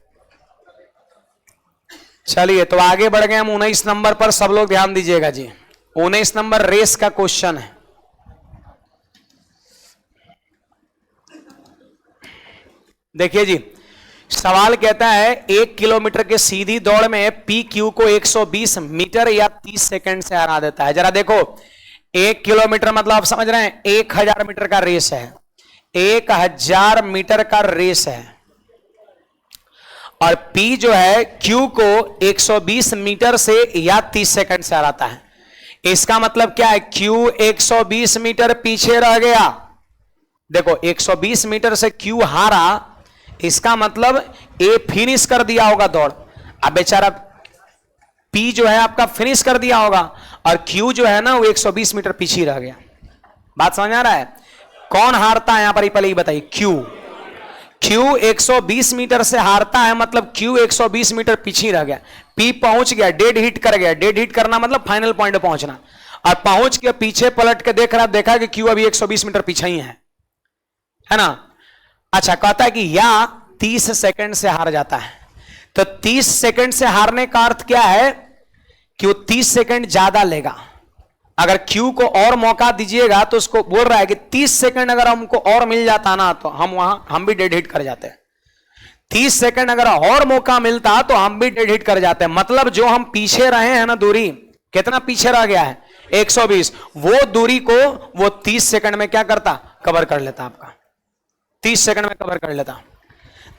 चलिए तो आगे बढ़ गए हम 19 नंबर पर। सब लोग ध्यान दीजिएगा जी। 19 नंबर रेस का क्वेश्चन है। देखिए जी, सवाल कहता है 1 किलोमीटर के सीधी दौड़ में पी क्यू को 120 मीटर या 30 सेकंड से हरा देता है। जरा देखो, 1 किलोमीटर मतलब आप समझ रहे हैं 1000 मीटर का रेस है। 1000 मीटर का रेस है और P जो है Q को 120 मीटर से या 30 सेकंड से हराता है। इसका मतलब क्या है? Q 120 मीटर पीछे रह गया। देखो 120 मीटर से Q हारा, इसका मतलब A फिनिश कर दिया होगा दौड़। अब बेचारा P जो है आपका फिनिश कर दिया होगा और Q जो है ना वो 120 मीटर पीछे रह गया। बात समझ आ रहा है? कौन हारता है यहां पर पहले ही बताइए? Q 120 मीटर से हारता है, मतलब Q 120 मीटर पीछे रह गया। P पहुंच गया, डेड हिट कर गया। डेड हिट करना मतलब फाइनल पॉइंट पे पहुंचना। और पहुंच के पीछे पलट के देख रहा, देखा कि Q अभी 120 मीटर पीछे ही है ना। अच्छा, कहता है कि या 30 सेकंड से हार जाता है। तो 30 सेकंड से हारने का अर्थ क्या है? कि वो 30 सेकंड ज्यादा लेगा। अगर Q को और मौका दीजिएगा तो उसको बोल रहा है कि 30 सेकंड अगर हमको और मिल जाता ना तो हम भी डेड हिट कर जाते हैं। 30 सेकंड अगर और मौका मिलता तो हम भी डेड हिट कर जाते हैं। मतलब जो हम पीछे रहे हैं ना, दूरी कितना पीछे रह गया है? 120। वो दूरी को वो 30 सेकंड में क्या करता? कवर कर लेता। आपका 30 सेकंड में कवर कर लेता।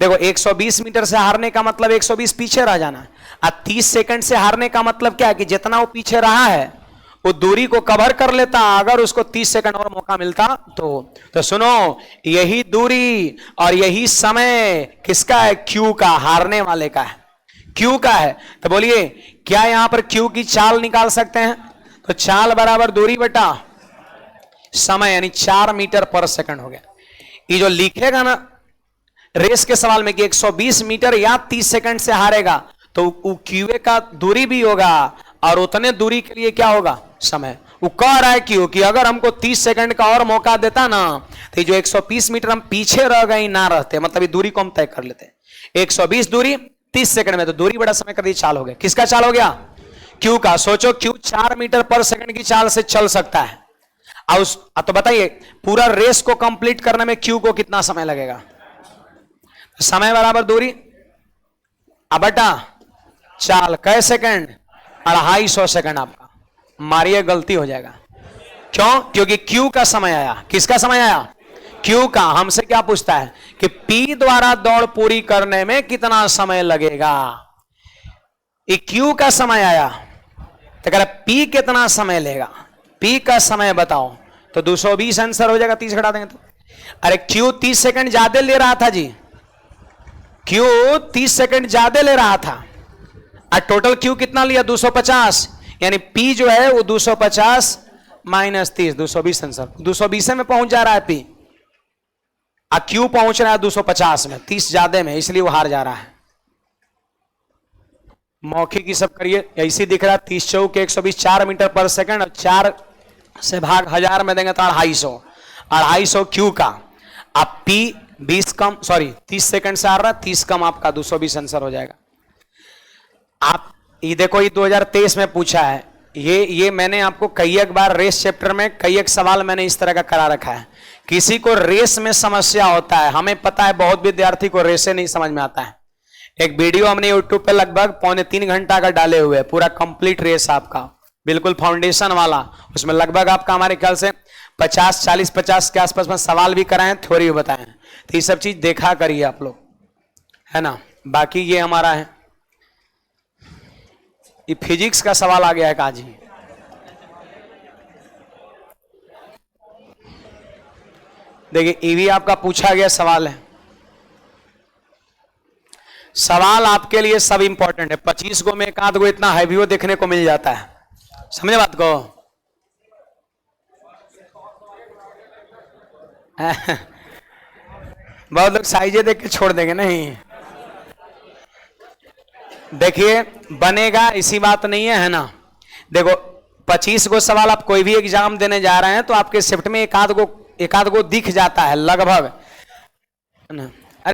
देखो 120 मीटर से हारने का मतलब 120 पीछे रह जाना। और 30 सेकंड से हारने का मतलब क्या है? कि जितना वो पीछे रहा है वो दूरी को कवर कर लेता। अगर उसको 30 सेकंड और मौका मिलता तो सुनो, यही दूरी और यही समय किसका है? Q का, हारने वाले का है। Q का है। तो बोलिए, क्या यहां पर Q की चाल निकाल सकते हैं? तो चाल बराबर दूरी बटा समय, यानी 4 मीटर पर सेकंड हो गया। ये जो लिखेगा ना रेस के सवाल में कि 120 मीटर या 30 सेकंड से हारेगा, तो क्यूए का दूरी भी होगा और उतने दूरी के लिए क्या होगा? समय। वो कह रहा है क्यों कि अगर हमको 30 सेकंड का और मौका देता ना तो जो 120 मीटर हम पीछे रह गए ना रहते, मतलब ये दूरी को हम तय कर लेते। 120 दूरी 30 सेकंड में, तो दूरी बड़ा समय कर दी, चाल हो गया। किसका चाल हो गया? क्यू का। सोचो Q 4 मीटर पर सेकंड की चाल से चल सकता है। तो बताइए पूरा रेस को कंप्लीट करने में Q को कितना समय लगेगा? समय बराबर दूरी बटा चाल। कै सेकंड? 250 सेकंड। आपका मारिए, गलती हो जाएगा। क्यों? क्योंकि Q का समय आया। किसका समय आया? Q का। हमसे क्या पूछता है कि P द्वारा दौड़ पूरी करने में कितना समय लगेगा? ये Q का समय आया तो कह रहा P कितना समय लेगा? P का समय बताओ। तो 220 आंसर हो जाएगा, 30 घटा देंगे तो। अरे Q 30 सेकंड ज्यादा ले रहा था जी। Q 30 सेकंड ज्यादा ले रहा था और टोटल Q कितना लिया? 250। यानी P जो है वो 250 माइनस 30, 220 आंसर। 220 में पहुंच जा रहा है P और Q पहुंच रहा है 250 में, 30 ज्यादा में, इसलिए वो हार जा रहा है। मौखिक की सब करिए, ऐसी दिख रहा है। 30 चौक 120, 4 मीटर पर सेकंड और 4 से भाग 1000 में देंगे तो 250 Q का। अब P 20 कम, सॉरी 30 सेकंड से आ रहा है, 30 कम आपका 220 आंसर हो जाएगा। आप ये देखो, ये 2023 में पूछा है। ये मैंने आपको कई एक बार रेस चैप्टर में कई एक सवाल मैंने इस तरह का करा रखा है। किसी को रेस में समस्या होता है, हमें पता है बहुत विद्यार्थी को रेसे नहीं समझ में आता है। एक वीडियो हमने यूट्यूब पे लगभग 2.25 घंटा का डाले हुए हैं, पूरा कंप्लीट रेस आपका, बिल्कुल फाउंडेशन वाला। उसमें लगभग आपका हमारे ख्याल से 50 के आसपास में सवाल भी कराएं, थ्योरी भी बताएं। तो ये सब चीज देखा करिए आप लोग, है ना। बाकी ये हमारा है, ये फिजिक्स का सवाल आ गया है आज ही। देखिए ये भी आपका पूछा गया सवाल है। सवाल आपके लिए सब इंपॉर्टेंट है। 25 गो में एक आध गो इतना हैवी देखने को मिल जाता है, समझे बात को? बहुत लोग साइजे देख के छोड़ देंगे, नहीं देखिए बनेगा, इसी बात नहीं है, है ना? देखो 25 गो सवाल आप कोई भी एग्जाम देने जा रहे हैं तो आपके शिफ्ट में एक आध गो दिख जाता है लगभग, है ना?